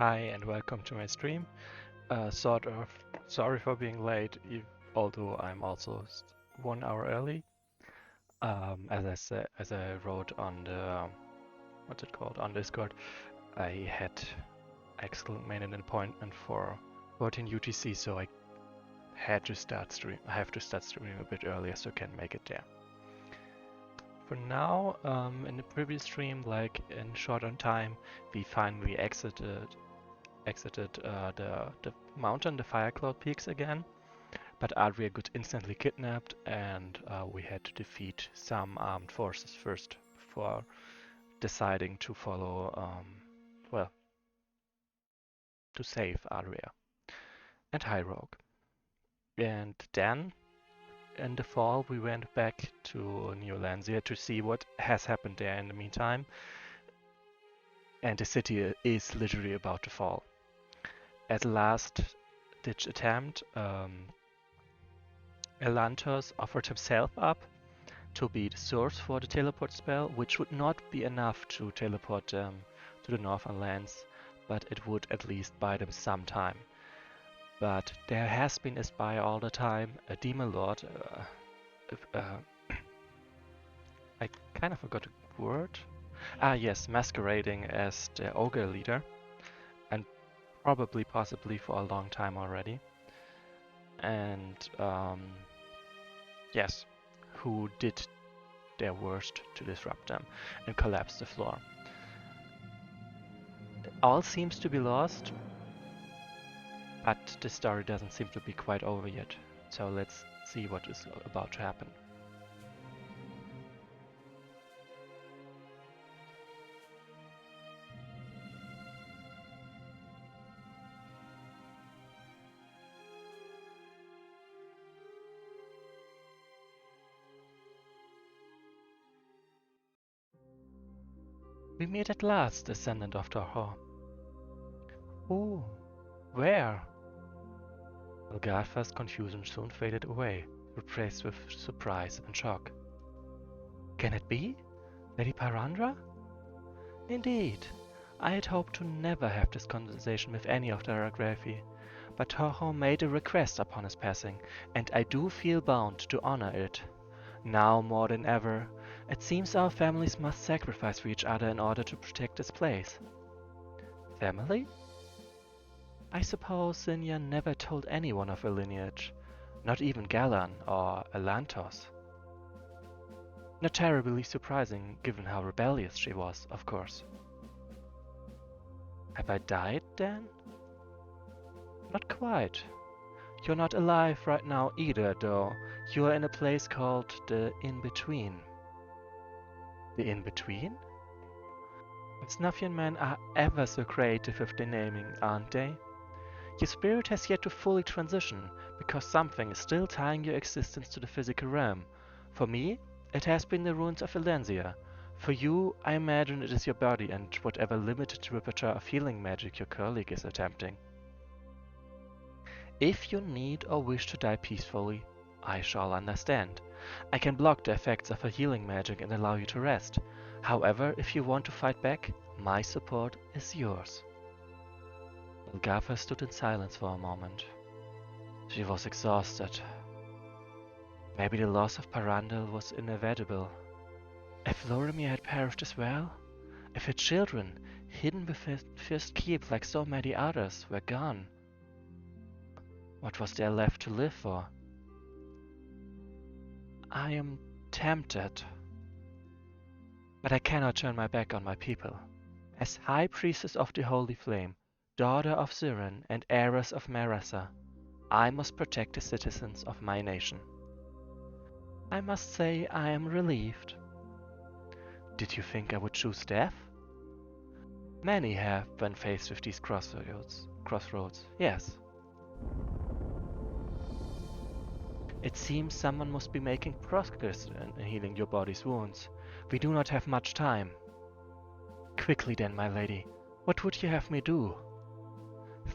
Hi and welcome to my stream. Sort of sorry for being late, although I'm also 1 hour early. As I wrote on the what's it called on Discord, I had made an appointment for 14 UTC, so I had to start stream. I have to start streaming a bit earlier so I can make it there. For now, in the previous stream, like in Showdown time, we finally exited the mountain, the Fire Cloud Peaks again, but Adria got instantly kidnapped, and we had to defeat some armed forces first before deciding to follow, well, to save Adria and High Rogue. And then, in the fall, we went back to New Lancia to see what has happened there in the meantime, and the city is literally about to fall. As a last-ditch attempt, Elantos offered himself up to be the source for the teleport spell, which would not be enough to teleport them to the northern lands, but it would at least buy them some time. But there has been a spy all the time, a demon lord. I kind of forgot the word. Yes, masquerading as the ogre leader, and possibly for a long time already. And yes, who did their worst to disrupt them and collapse the floor. All seems to be lost, but the story doesn't seem to be quite over yet. So let's see what is about to happen. We meet at last, descendant of Torhor. Oh, where? Golgatha's confusion soon faded away, replaced with surprise and shock. Can it be? Lady Pyrandra? Indeed. I had hoped to never have this conversation with any of the Aragrafi, but Torhor made a request upon his passing, and I do feel bound to honor it. Now more than ever, it seems our families must sacrifice for each other in order to protect this place. Family? I suppose Zinnia never told anyone of her lineage, not even Galan or Elantos. Not terribly surprising, given how rebellious she was, of course. Have I died, then? Not quite. You're not alive right now either, though. You are in a place called the In-Between. The In-Between? Wesnothian men are ever so creative with their naming, aren't they? Your spirit has yet to fully transition, because something is still tying your existence to the physical realm. For me, it has been the ruins of Valencia. For you, I imagine it is your body and whatever limited repertoire of healing magic your colleague is attempting. If you need or wish to die peacefully, I shall understand. I can block the effects of her healing magic and allow you to rest. However, if you want to fight back, my support is yours. Golgatha stood in silence for a moment. She was exhausted. Maybe the loss of Parandel was inevitable. If Lorimir had perished as well? If her children, hidden within First Keep like so many others, were gone? What was there left to live for? I am tempted. But I cannot turn my back on my people. As High Priestess of the Holy Flame, daughter of Zirin and heiress of Marasa, I must protect the citizens of my nation. I must say I am relieved. Did you think I would choose death? Many have when faced with these crossroads, yes. It seems someone must be making progress in healing your body's wounds. We do not have much time. Quickly then, my lady, what would you have me do?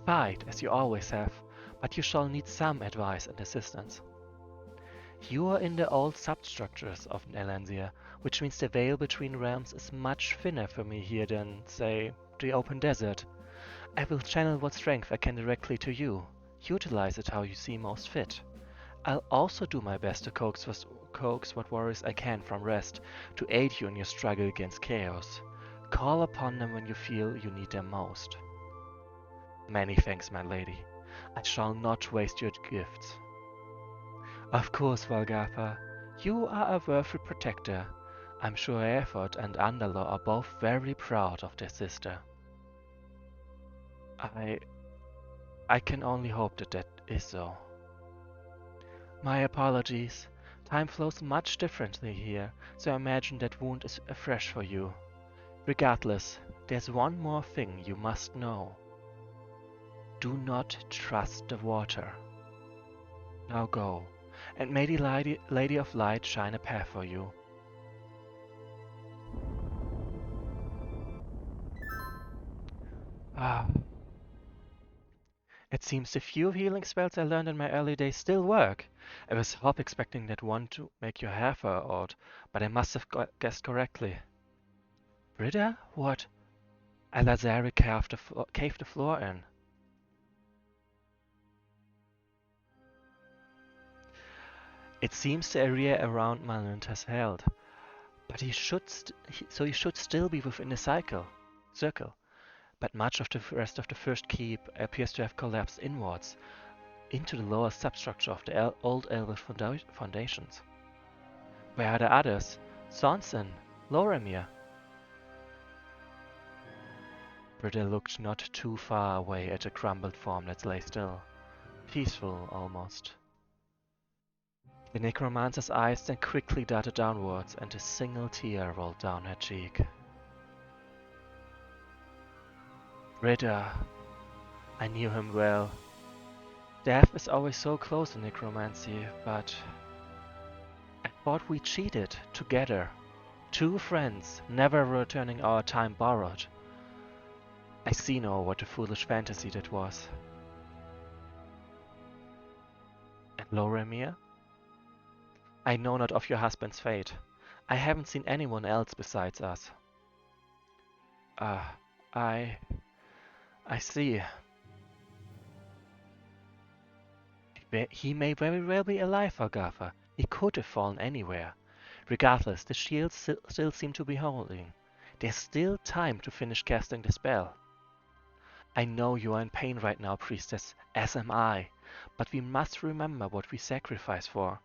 Fight, as you always have, but you shall need some advice and assistance. You are in the old substructures of Nelancia, which means the veil between realms is much thinner for me here than, say, the open desert. I will channel what strength I can directly to you. Utilize it how you see most fit. I'll also do my best to coax what warriors I can from rest to aid you in your struggle against chaos. Call upon them when you feel you need them most. Many thanks, my lady. I shall not waste your gifts. Of course, Valgatha. You are a worthy protector. I'm sure Erfurt and Andalor are both very proud of their sister. I can only hope that is so. My apologies. Time flows much differently here, so I imagine that wound is fresh for you. Regardless, there's one more thing you must know. Do not trust the water. Now go, and may the Lady of Light shine a path for you. Ah. It seems the few healing spells I learned in my early days still work. I was half expecting that one to make your hair fall out, but I must have guessed correctly. Britta? What? A Lazari caved the floor in. It seems the area around Malund has held, but he should still be within the circle. But much of the rest of the first keep appears to have collapsed inwards into the lower substructure of the old Elvish foundations. Where are the others? Sonson, Loramir. Britta looked not too far away at the crumbled form that lay still, peaceful almost. The necromancer's eyes then quickly darted downwards, and a single tear rolled down her cheek. Britta, I knew him well. Death is always so close in necromancy, but I thought we cheated together. Two friends, never returning our time borrowed. I see now what a foolish fantasy that was. And Loramir? I know not of your husband's fate. I haven't seen anyone else besides us. I see. He may very well be alive, Agatha. He could have fallen anywhere. Regardless, the shields still seem to be holding. There's still time to finish casting the spell. I know you are in pain right now, priestess, as am I, but we must remember what we sacrifice for.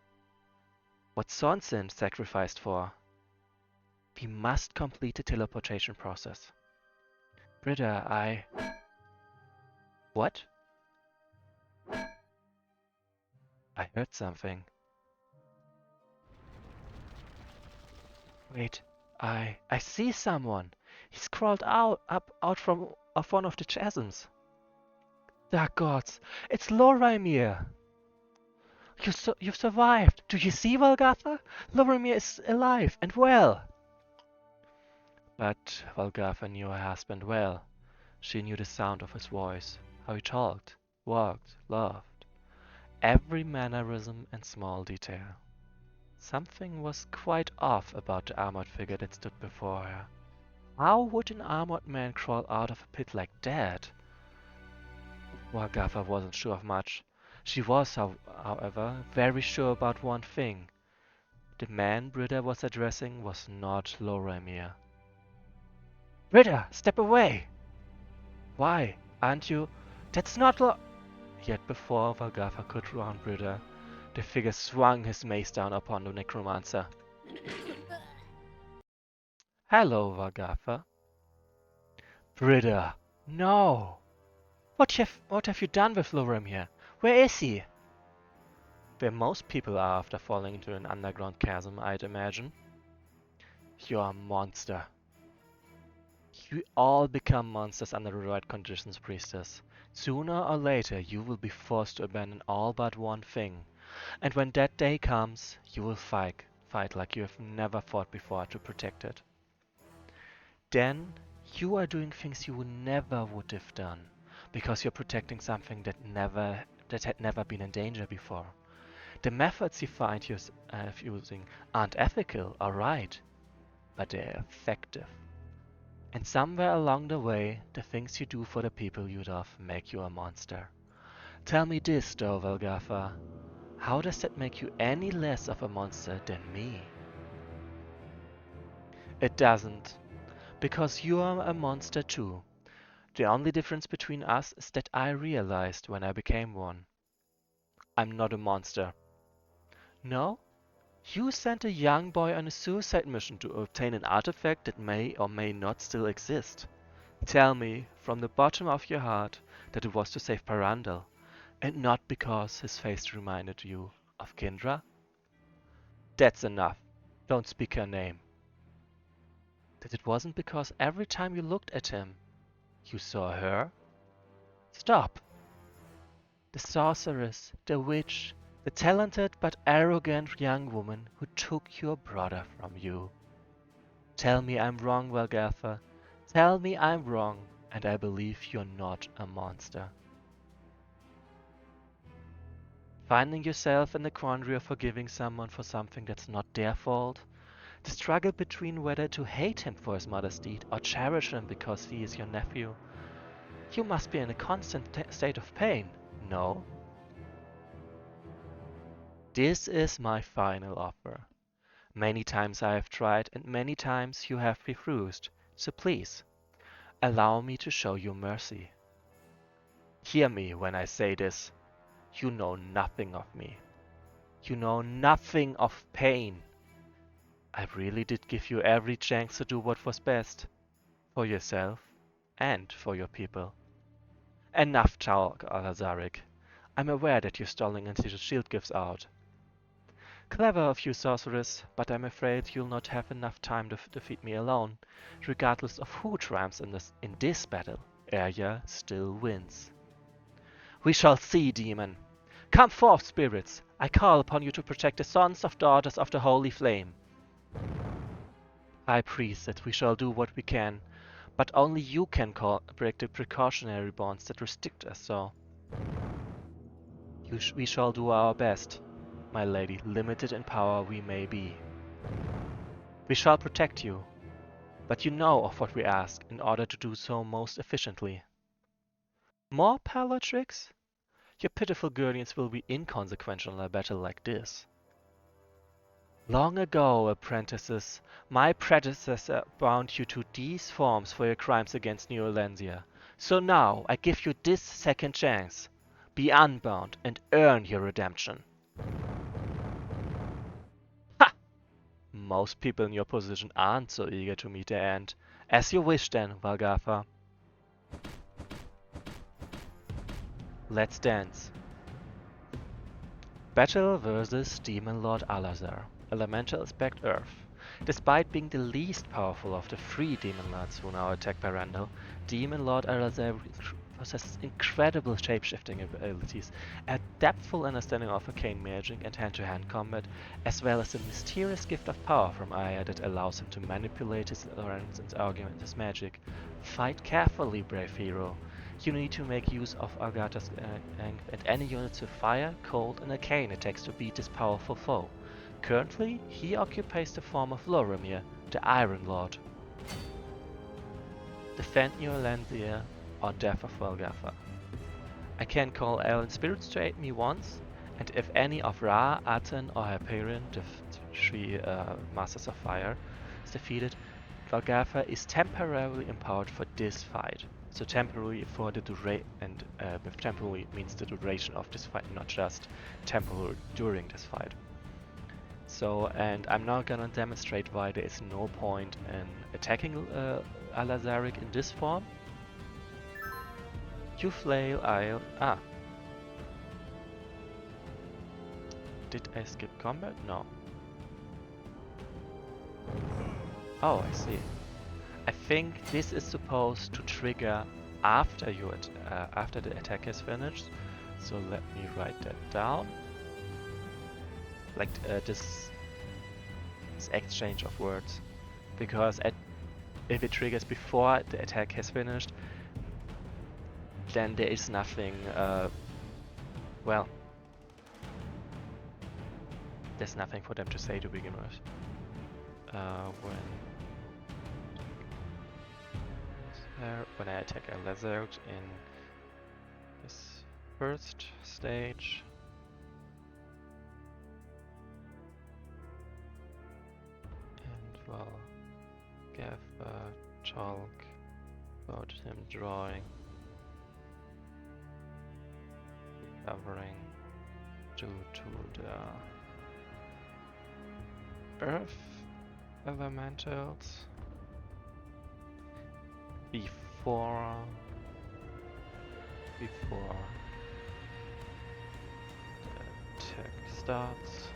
What Sonsin sacrificed for. We must complete the teleportation process. Britta, What? I heard something. Wait, I see someone. He's crawled out from one of the chasms. Dark gods, it's Loramir. You've survived. Do you see, Valgatha? Loramir is alive and well. But Valgatha knew her husband well. She knew the sound of his voice, how he talked, walked, laughed. Every mannerism and small detail. Something was quite off about the armored figure that stood before her. How would an armored man crawl out of a pit like that? Valgatha wasn't sure of much. She was, however, very sure about one thing. The man Britta was addressing was not Loramir. Britta, step away! Why, aren't you? That's not Yet before Valgatha could round Britta, the figure swung his mace down upon the necromancer. Hello, Valgatha. Britta, no! What have you done with Loramir? Where is he? Where most people are after falling into an underground chasm, I'd imagine. You're a monster. You all become monsters under the right conditions, priestess. Sooner or later you will be forced to abandon all but one thing. And when that day comes, you will fight like you have never fought before to protect it. Then you are doing things you never would have done, because you're protecting something that had never been in danger before. The methods you find using aren't ethical or right, but they're effective. And somewhere along the way, the things you do for the people you love make you a monster. Tell me this, though, Valgatha. How does that make you any less of a monster than me? It doesn't, because you are a monster too. The only difference between us is that I realized when I became one. I'm not a monster. No? You sent a young boy on a suicide mission to obtain an artifact that may or may not still exist. Tell me, from the bottom of your heart, that it was to save Parandal, and not because his face reminded you of Kindra? That's enough. Don't speak her name. That it wasn't because every time you looked at him, you saw her? Stop! The sorceress, the witch, the talented but arrogant young woman who took your brother from you. Tell me I'm wrong, Valgatha. Tell me I'm wrong, and I believe you're not a monster. Finding yourself in the quandary of forgiving someone for something that's not their fault? The struggle between whether to hate him for his mother's deed or cherish him because he is your nephew? You must be in a constant state of pain, no? This is my final offer. Many times I have tried and many times you have refused, so please, allow me to show you mercy. Hear me when I say this. You know nothing of me. You know nothing of pain. I really did give you every chance to do what was best. For yourself and for your people. Enough talk, Alazarik. I'm aware that you're stalling until the shield gives out. Clever of you, sorceress, but I'm afraid you'll not have enough time to defeat me alone. Regardless of who triumphs in this battle, Arya still wins. We shall see, demon. Come forth, spirits. I call upon you to protect the sons of daughters of the Holy Flame. High priest, that we shall do what we can, but only you can break the precautionary bonds that restrict us so. We shall do our best, my lady, limited in power we may be. We shall protect you, but you know of what we ask in order to do so most efficiently. More parlor tricks? Your pitiful guardians will be inconsequential in a battle like this. Long ago, apprentices, my predecessor bound you to these forms for your crimes against Neolensia. So now, I give you this second chance. Be unbound and earn your redemption. Ha! Most people in your position aren't so eager to meet their end. As you wish then, Valgatha. Let's dance. Battle versus Demon Lord Alazar, Elemental Aspect Earth. Despite being the least powerful of the 3 Demon Lords who now attack Parandal, Demon Lord Alazar possesses incredible shape-shifting abilities, a depthful understanding of arcane magic and hand-to-hand combat, as well as a mysterious gift of power from Aya that allows him to manipulate his ignorance and augment his magic. Fight carefully, brave hero. You need to make use of Agatha's and any units with fire, cold, and arcane attacks to beat this powerful foe. Currently, he occupies the form of Loromir, the Iron Lord. Defend Neolensia or death of Valgatha. I can call Alien Spirits to aid me once, and if any of Ra, Aten, or Hyperion, the 3 Masters of Fire, is defeated, Valgatha is temporarily empowered for this fight. So temporary for the duration, and with temporary means the duration of this fight, not just temporary during this fight. So, and I'm now gonna demonstrate why there is no point in attacking Alazarik in this form. You flail, Did I skip combat? No. Oh, I see. I think this is supposed to trigger after after the attack is finished. So let me write that down. Like this exchange of words, because if it triggers before the attack has finished, then there is nothing. Well, there's nothing for them to say to begin with. When when I attack a lizard in this first stage. And well, give a talk about him drawing, covering due to the earth elementals before the attack starts,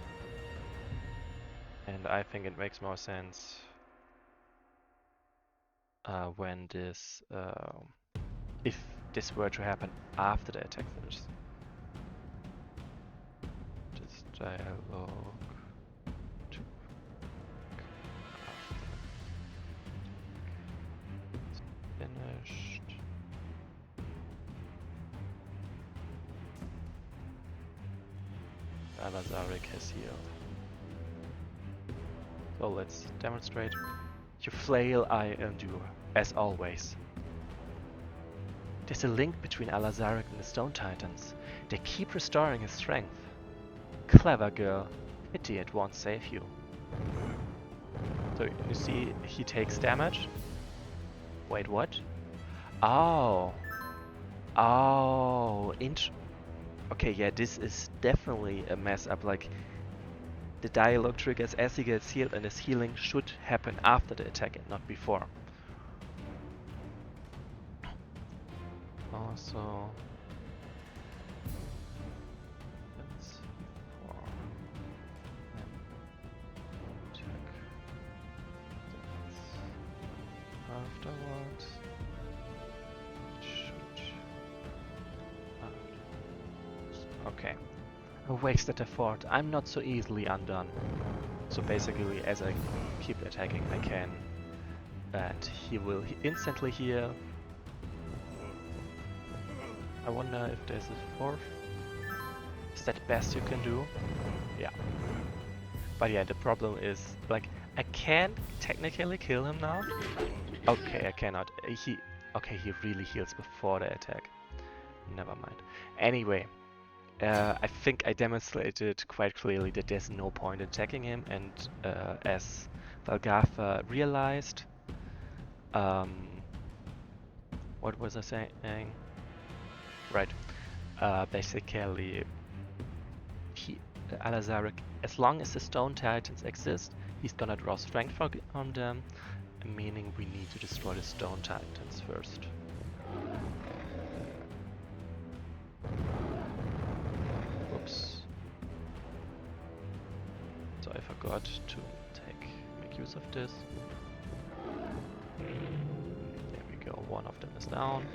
and I think it makes more sense when this, if this were to happen after the attack finishes. This dialogue to finished. Alazaric has healed. So let's demonstrate. You flail, I endure, as always. There's a link between Alazaric and the Stone Titans. They keep restoring his strength. Clever girl. Pity it won't save you. So you see, he takes damage. Wait, what? Oh. Oh, okay, yeah, this is definitely a mess up. Like, the dialogue triggers as he gets healed, and his healing should happen after the attack and not before. Also, that's before an attack. That's afterwards. Okay. A wasted effort. I'm not so easily undone. So basically, as I keep attacking, I can. And he will instantly heal. I wonder if there's a fourth. Is that best you can do? Yeah. But yeah, the problem is, like, I can technically kill him now. Okay, I cannot. Okay, he really heals before the attack. Never mind. Anyway. I think I demonstrated quite clearly that there's no point in attacking him, and as Valgatha realized, what was I saying? Right, basically, Alazaric, as long as the Stone Titans exist, he's gonna draw strength from them, meaning we need to destroy the Stone Titans first. Oops. So I forgot to make use of this. There we go, one of them is down.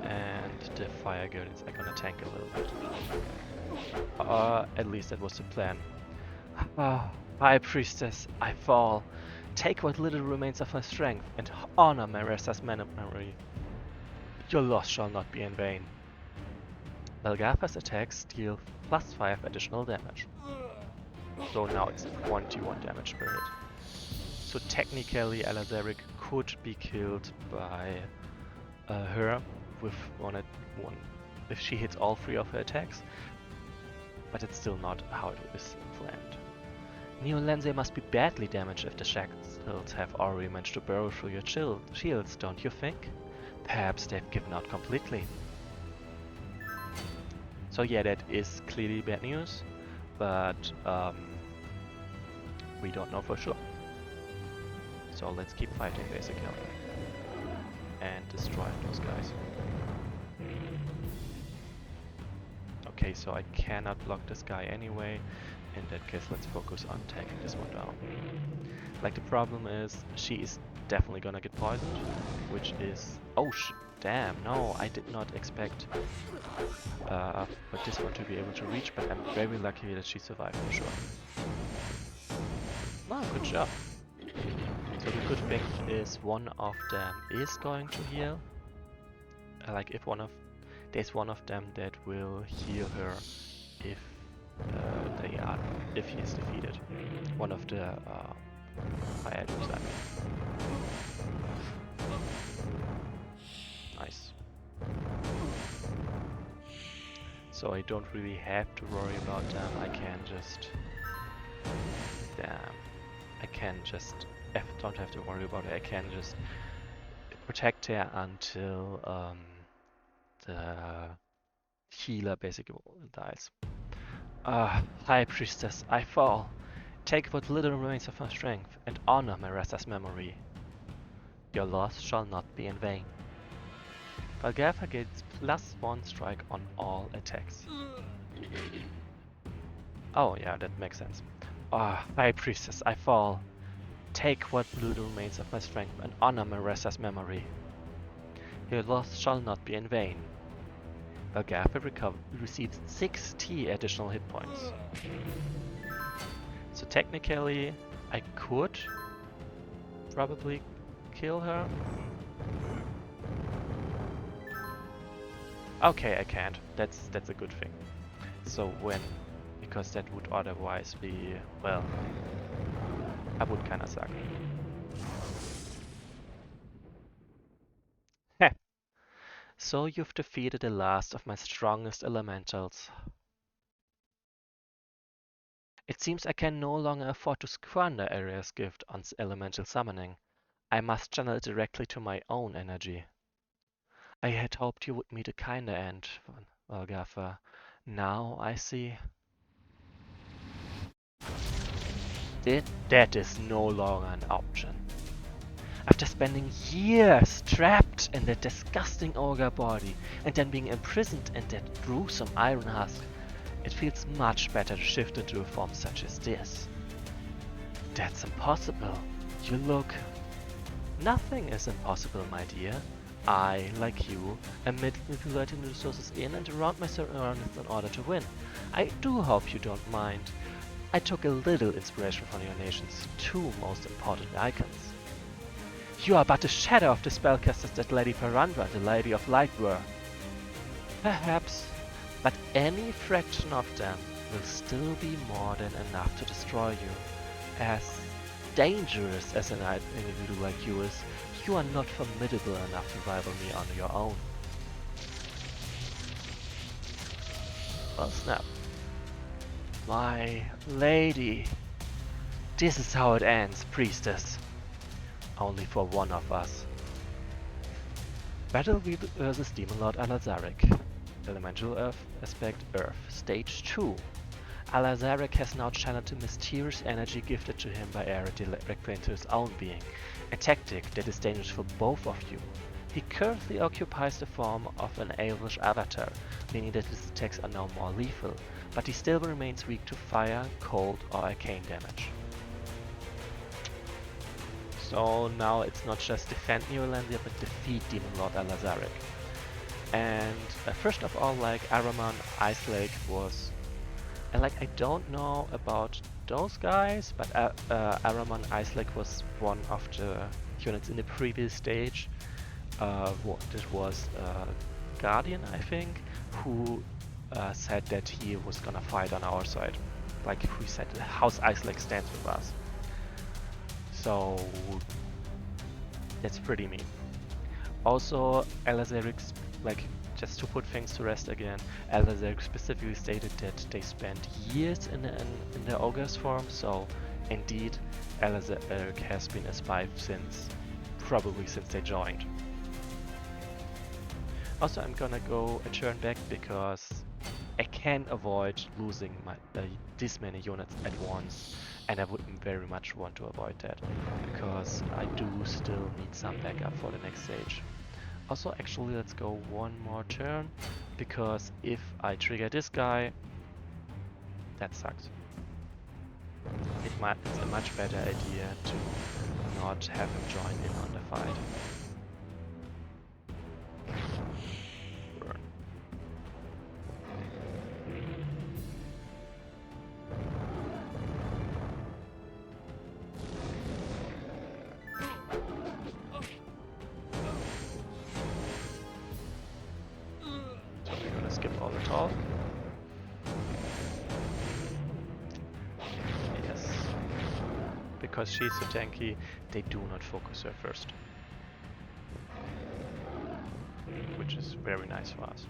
And the fire guardians are gonna tank a little bit. At least that was the plan. High Priestess, I fall. Take what little remains of my strength and honor my restless memory. Your loss shall not be in vain. Valgatha's attacks deal +5 additional damage. So now it's 21 damage per hit. So technically Alazaric could be killed by her with one if she hits all 3 of her attacks, but it's still not how it is planned. Neolense must be badly damaged if the shackles have already managed to burrow through your shields, don't you think? Perhaps they've given out completely. So yeah, that is clearly bad news, but we don't know for sure. So let's keep fighting basically and destroy those guys. Okay, so I cannot block this guy anyway. In that case, let's focus on taking this one down. Like, the problem is, she is definitely gonna get poisoned, which is... Oh, damn, no, I did not expect for this one to be able to reach, but I'm very lucky that she survived for sure. Oh, good job. So the good thing is one of them is going to heal. Like, there's one of them that will heal her if if he is defeated. One of the fire items, I mean. Nice. So I don't really have to worry about them. I can just... Damn. I can just... I don't have to worry about it. I can just protect her until the healer basically dies. High Priestess, I fall. Take what little remains of my strength and honor Maresa's memory. Your loss shall not be in vain. Valgatha gains +1 strike on all attacks. Oh yeah, that makes sense. High Priestess, I fall. Take what little remains of my strength and honor Maresa's memory. Your loss shall not be in vain. Valgatha receives 60 additional hit points. So technically, I could probably kill her. Okay, I can't. That's a good thing. So because that would otherwise be, well, I would kinda suck. Heh. So you've defeated the last of my strongest elementals. It seems I can no longer afford to squander Aria's gift on elemental summoning. I must channel it directly to my own energy. I had hoped you would meet a kinder end, Valgatha. Now I see... That is no longer an option. After spending years trapped in that disgusting ogre body and then being imprisoned in that gruesome iron husk, it feels much better to shift into a form such as this. That's impossible. You look... Nothing is impossible, my dear. I, like you, am manipulating the resources in and around my surroundings in order to win. I do hope you don't mind. I took a little inspiration from your nation's two most important icons. You are but a shadow of the spellcasters that Lady Parandra and the Lady of Light were. Perhaps, but any fraction of them will still be more than enough to destroy you. As dangerous as an individual like you is, you are not formidable enough to rival me on your own. Well, snap. My lady. This is how it ends, priestess. Only for one of us. Battle versus Demon Lord Alazaric. Elemental Earth, Aspect Earth. Stage 2. Alazaric has now channeled the mysterious energy gifted to him by Aerith directly into his own being. A tactic that is dangerous for both of you. He currently occupies the form of an elvish avatar, meaning that his attacks are now more lethal, but he still remains weak to fire, cold or arcane damage. So now it's not just defend Neolandia, but defeat Demon Lord Alazaric. And first of all, like Araman Ice Lake was... And like I don't know about those guys, but Araman Ice Lake was one of the units in the previous stage. This was Guardian, I think, who said that he was gonna fight on our side. Like who said House Ice Lake stands with us. So that's pretty mean. Also, Alazaric, like just to put things to rest again, Alazaric specifically stated that they spent years in the ogre's form. So indeed, Alazaric has been a spy probably since they joined. Also, I'm gonna go a turn back because I can't avoid losing this many units at once, and I would very much want to avoid that because I do still need some backup for the next stage. Also, actually, let's go one more turn because if I trigger this guy, that sucks. It's a much better idea to not have him join in on the fight. Because she's so tanky, they do not focus her first. which is very nice for us.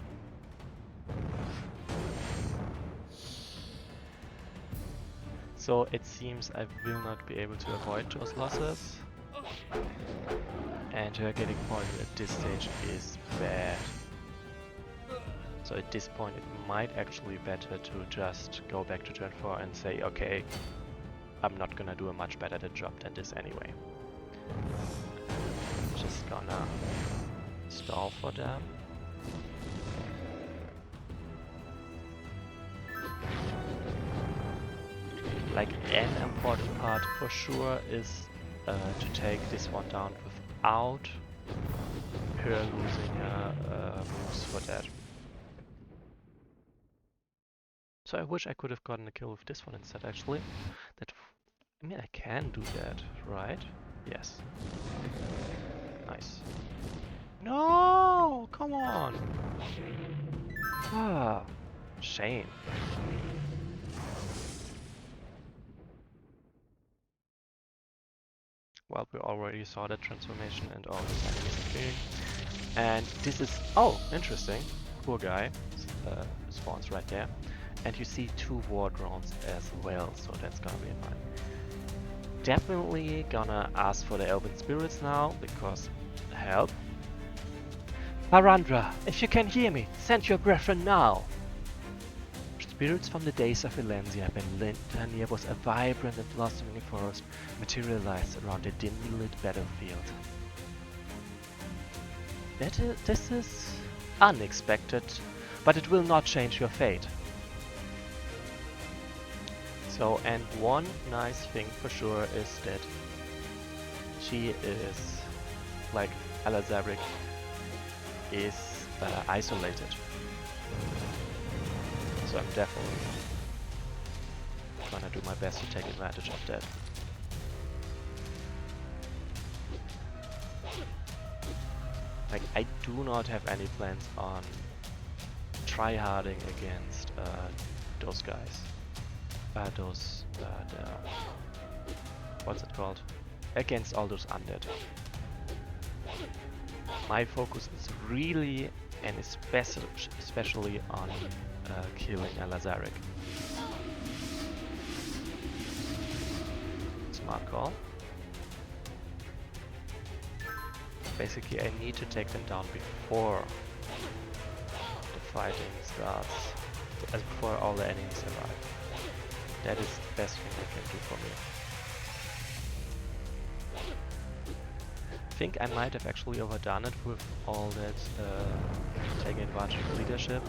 So it seems I will not be able to avoid those losses. And her getting pointed at this stage is bad. So at this point it might actually be better to just go back to turn 4 and say, okay, I'm not gonna do a much better job than this anyway. Just gonna stall for them. Like, an important part for sure is to take this one down without her losing her moves for that. So I wish I could have gotten a kill with this one instead, actually. I mean, I can do that, right? Yes. Nice. No! Come on! Ah, shame. Well, we already saw that transformation and all the enemies appearing. And this is... oh, interesting. Poor guy spawns right there. And you see 2 war drones as well, so that's gonna be fine. Definitely gonna ask for the Elven Spirits now, because help. Parandra, if you can hear me, send your brethren now! Spirits from the days of Elancia, when Lintania was a vibrant and blossoming forest, materialized around a dimly lit battlefield. This is unexpected, but it will not change your fate. So, and one nice thing for sure is that she is, like Alazaric, is isolated. So I'm definitely gonna do my best to take advantage of that. Like, I do not have any plans on tryharding against those guys. What's it called? Against all those undead. My focus is really and especially on killing Alazaric. Smart call. Basically, I need to take them down before the fighting starts, before all the enemies arrive. That is the best thing I can do for me. I think I might have actually overdone it with all that taking advantage of leadership.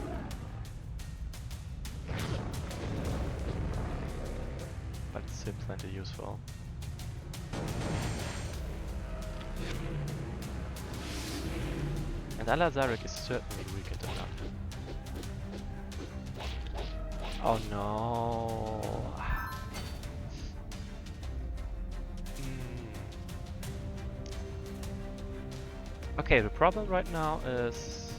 But it's still plenty useful. And Alazaric is certainly weakened enough. Oh no! Okay, the problem right now is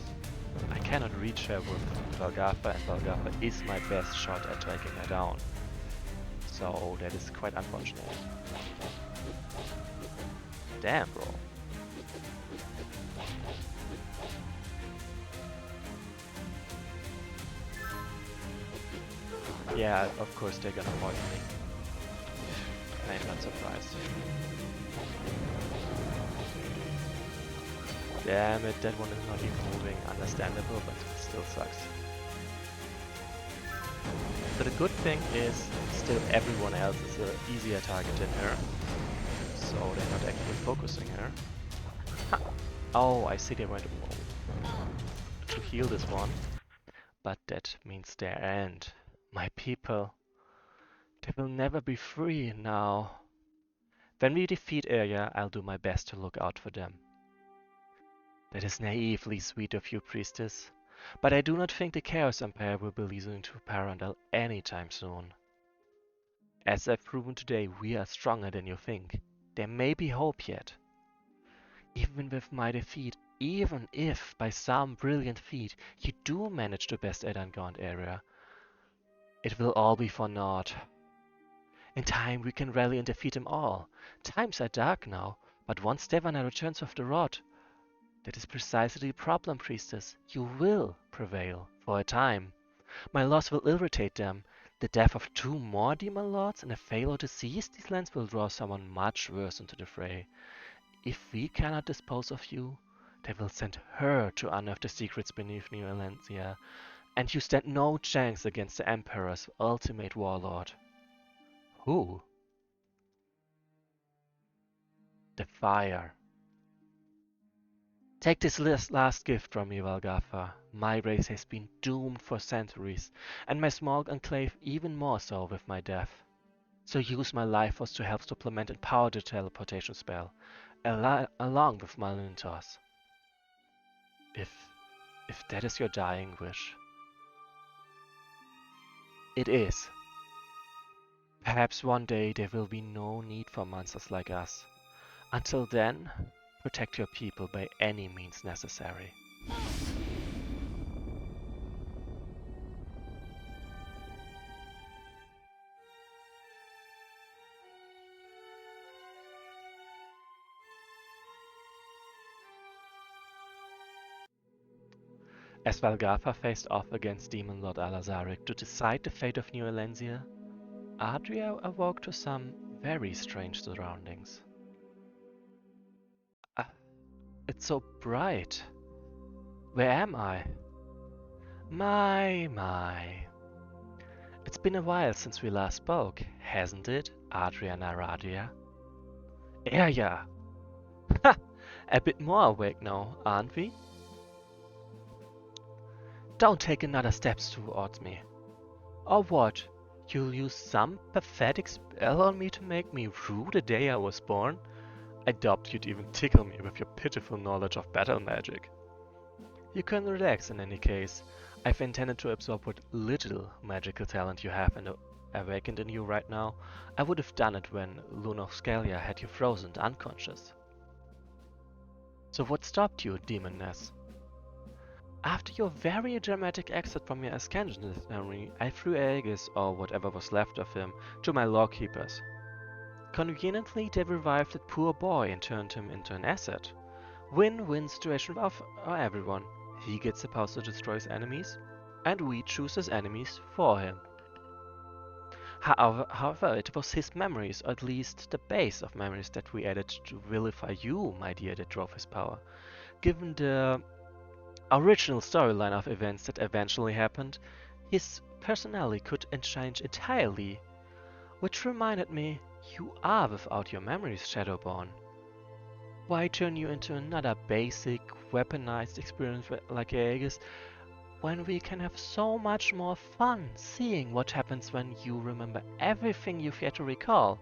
I cannot reach her with Valgatha, and Valgatha is my best shot at taking her down. So that is quite unfortunate. Damn, bro. Yeah, of course they're gonna poison me. I'm not surprised. Damn it, that one is not even moving. Understandable, but it still sucks. So the good thing is, still everyone else is an easier target than her. So they're not actually focusing her. Ha. Oh, I see they went to heal this one. But that means their end. My people. They will never be free now. When we defeat Arya, I'll do my best to look out for them. That is naively sweet of you, priestess. But I do not think the Chaos Empire will be losing to Parandal anytime soon. As I've proven today, we are stronger than you think. There may be hope yet. Even with my defeat, even if by some brilliant feat you do manage to best Edan area, it will all be for naught. In time we can rally and defeat them all. Times are dark now, but once Stevana returns with the rod, That is precisely the problem, priestess. You will prevail, for a time. My loss will irritate them. The death of 2 more demon lords and a failure to seize these lands will draw someone much worse into the fray. If we cannot dispose of you, they will send her to unearth the secrets beneath New Alencia, and you stand no chance against the Emperor's ultimate warlord. Who? The fire. Take this last gift from me, Valgafar. My race has been doomed for centuries, and my small enclave even more so with my death. So use my life force to help supplement and power the teleportation spell, along with my Luntos. If that is your dying wish. It is. Perhaps one day there will be no need for monsters like us. Until then, protect your people by any means necessary. As Valgafar faced off against Demon Lord Alazarik to decide the fate of New Alencia, Adria awoke to some very strange surroundings. It's so bright. Where am I? My. It's been a while since we last spoke, hasn't it, Adria Naradia? Yeah. Ha! A bit more awake now, aren't we? Don't take another step towards me. Or what? You'll use some pathetic spell on me to make me rue the day I was born? I doubt you'd even tickle me with your pitiful knowledge of battle magic. You can relax in any case. I've intended to absorb what little magical talent you have awakened in you right now. I would have done it when Lunoscalia had you frozen unconscious. So what stopped you, demoness? After your very dramatic exit from your Ascensionary, I threw Aegis, or whatever was left of him, to my lawkeepers. Conveniently, they revived that poor boy and turned him into an asset. Win-win situation for everyone. He gets the power to destroy his enemies, and we choose his enemies for him. However, it was his memories, or at least the base of memories that we added to vilify you, my dear, that drove his power. Given the original storyline of events that eventually happened, his personality could change entirely. Which reminded me, you are without your memories, Shadowborn. Why turn you into another basic, weaponized experience like Aegis, when we can have so much more fun seeing what happens when you remember everything you've yet to recall,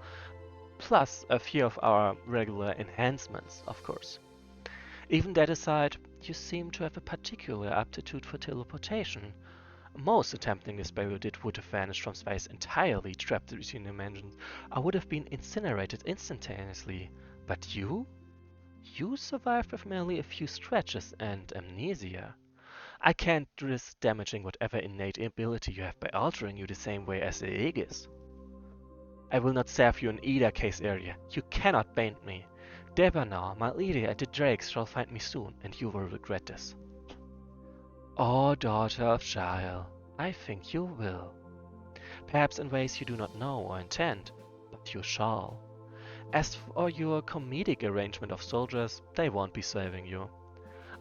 plus a few of our regular enhancements, of course. Even that aside, you seem to have a particular aptitude for teleportation. Most attempting this spell you did would have vanished from space entirely, trapped between dimensions. I would have been incinerated instantaneously. But you? You survived with merely a few scratches and amnesia. I can't risk damaging whatever innate ability you have by altering you the same way as the Aegis. I will not serve you in either case area. You cannot bend me. Debanar, my leader, and the Drakes shall find me soon, and you will regret this. Oh, daughter of Shael, I think you will. Perhaps in ways you do not know or intend, but you shall. As for your comedic arrangement of soldiers, they won't be saving you.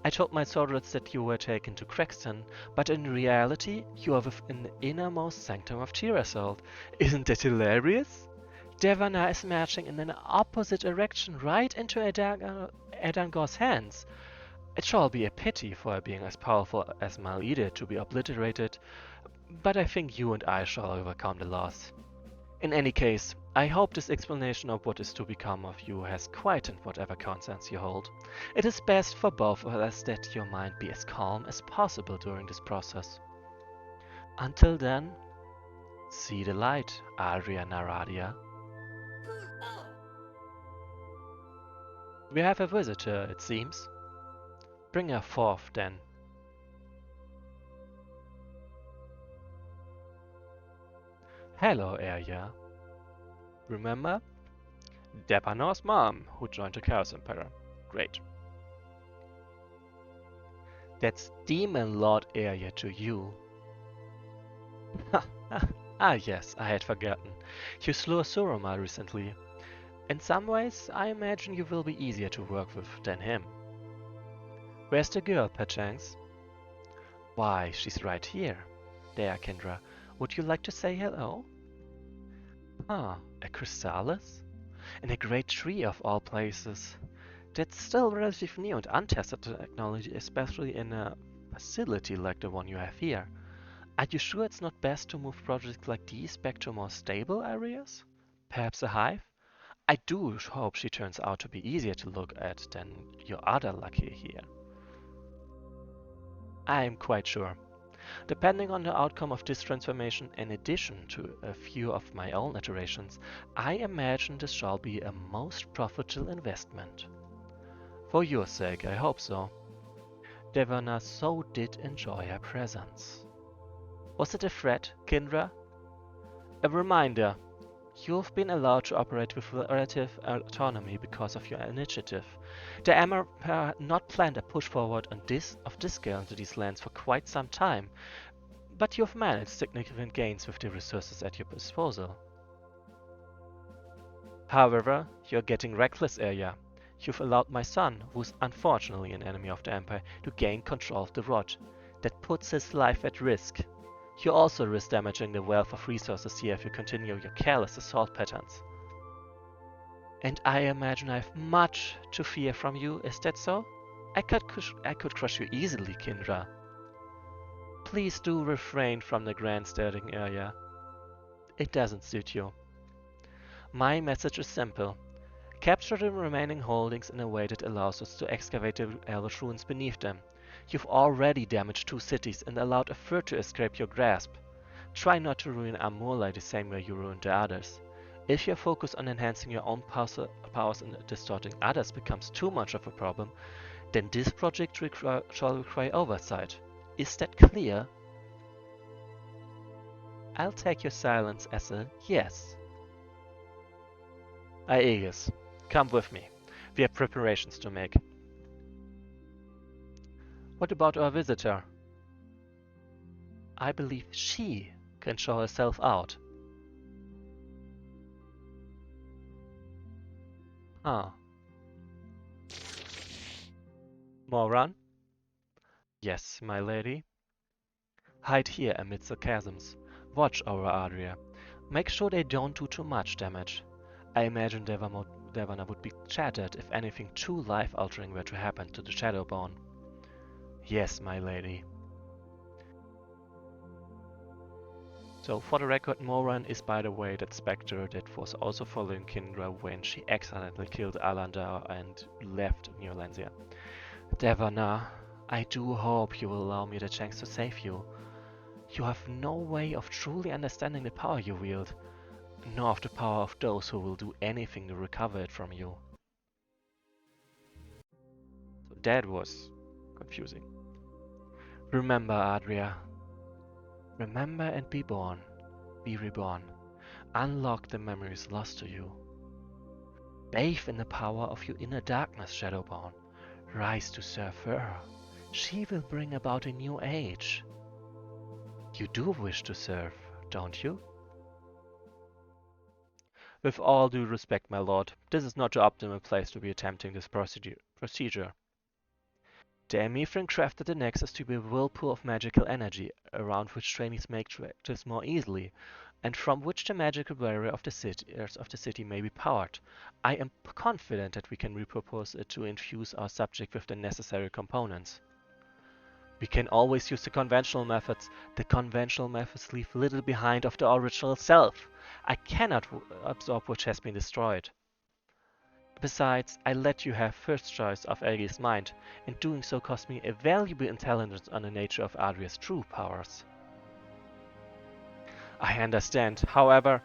I told my soldiers that you were taken to Crexton, but in reality, you are within the innermost sanctum of Tirasol. Isn't that hilarious? Devanna is marching in an opposite direction right into Edangor's hands. It shall be a pity for a being as powerful as Malide to be obliterated, but I think you and I shall overcome the loss. In any case, I hope this explanation of what is to become of you has quietened whatever concerns you hold. It is best for both of us that your mind be as calm as possible during this process. Until then, see the light, Adria Naradia. We have a visitor, it seems. Bring her forth, then. Hello, Arya. Remember? Depanor's mom, who joined the Chaos Emperor. Great. That's Demon Lord area to you. Yes, I had forgotten. You slew a Suroma recently. In some ways, I imagine you will be easier to work with than him. Where's the girl, perchance? Why, she's right here. There, Kendra. Would you like to say hello? Ah, a chrysalis? In a great tree of all places. That's still relatively new and untested technology, especially in a facility like the one you have here. Are you sure it's not best to move projects like these back to more stable areas? Perhaps a hive? I do hope she turns out to be easier to look at than your other lucky here. I'm quite sure. Depending on the outcome of this transformation, in addition to a few of my own iterations, I imagine this shall be a most profitable investment. For your sake, I hope so. Devana so did enjoy her presence. Was it a threat, Kindra? A reminder. You've been allowed to operate with relative autonomy because of your initiative. The Emperor had not planned a push forward of this scale into these lands for quite some time, but you've managed significant gains with the resources at your disposal. However, you're getting reckless, Arya. You've allowed my son, who's unfortunately an enemy of the Empire, to gain control of the rod. That puts his life at risk. You also risk damaging the wealth of resources here if you continue your careless assault patterns. And I imagine I have much to fear from you, is that so? I could crush you easily, Kindra. Please do refrain from the grandstanding area. It doesn't suit you. My message is simple. Capture the remaining holdings in a way that allows us to excavate the Elvish ruins beneath them. You've already damaged 2 cities and allowed a third to escape your grasp. Try not to ruin Amurlai the same way you ruined the others. If your focus on enhancing your own powers and distorting others becomes too much of a problem, then this project shall require oversight. Is that clear? I'll take your silence as a yes. Aegis, come with me. We have preparations to make. What about our visitor? I believe she can show herself out. Ah. Moran? Yes, my lady. Hide here amidst the chasms. Watch our Adria. Make sure they don't do too much damage. I imagine Devana would be shattered if anything too life-altering were to happen to the Shadowborn. Yes, my lady. So, for the record, Moran is, by the way, that spectre that was also following Kindra when she accidentally killed Alandar and left New Lanzia. Devana, I do hope you will allow me the chance to save you. You have no way of truly understanding the power you wield, nor of the power of those who will do anything to recover it from you. So that was confusing. Remember, Adria. Remember and be born. Be reborn. Unlock the memories lost to you. Bathe in the power of your inner darkness, Shadowborn. Rise to serve her. She will bring about a new age. You do wish to serve, don't you? With all due respect, my lord, this is not the optimal place to be attempting this procedure. The Emithrin crafted the Nexus to be a whirlpool of magical energy, around which trainees make tractors more easily, and from which the magical barrier of the city may be powered. I am confident that we can repurpose it to infuse our subject with the necessary components. We can always use the conventional methods. The conventional methods leave little behind of the original self. I cannot absorb what has been destroyed. Besides, I let you have first choice of Elgi's mind, and doing so cost me a valuable intelligence on the nature of Adria's true powers. I understand. However,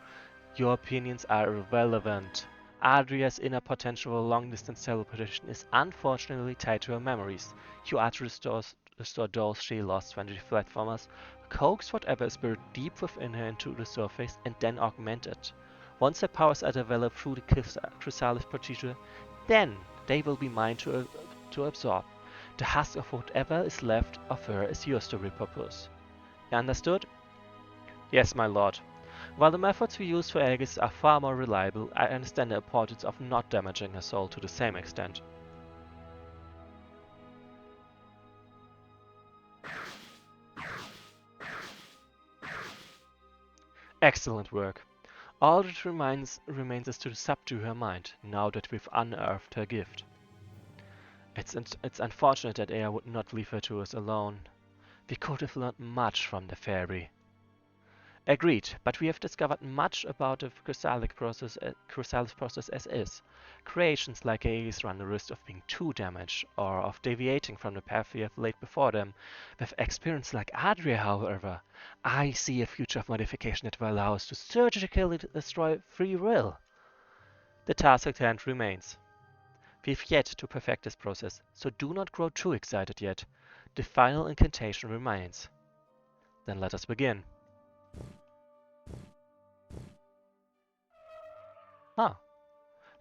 your opinions are irrelevant. Adria's inner potential for long-distance teleportation is unfortunately tied to her memories. You are to restore those she lost when the fled from us, coax whatever is buried deep within her into the surface, and then augment it. Once her powers are developed through the chrysalis procedure, then they will be mine to absorb. The husk of whatever is left of her is yours to repurpose. You understood? Yes, my lord. While the methods we use for Aegis are far more reliable, I understand the importance of not damaging her soul to the same extent. Excellent work. All that remains is to subdue her mind, now that we've unearthed her gift. It's unfortunate that Ea would not leave her to us alone. We could have learned much from the fairy. Agreed, but we have discovered much about the chrysalis process as is. Creations like Aegis run the risk of being too damaged, or of deviating from the path we have laid before them. With experience like Adria, however, I see a future of modification that will allow us to surgically destroy free will. The task at hand remains. We've yet to perfect this process, so do not grow too excited yet. The final incantation remains. Then let us begin. Huh.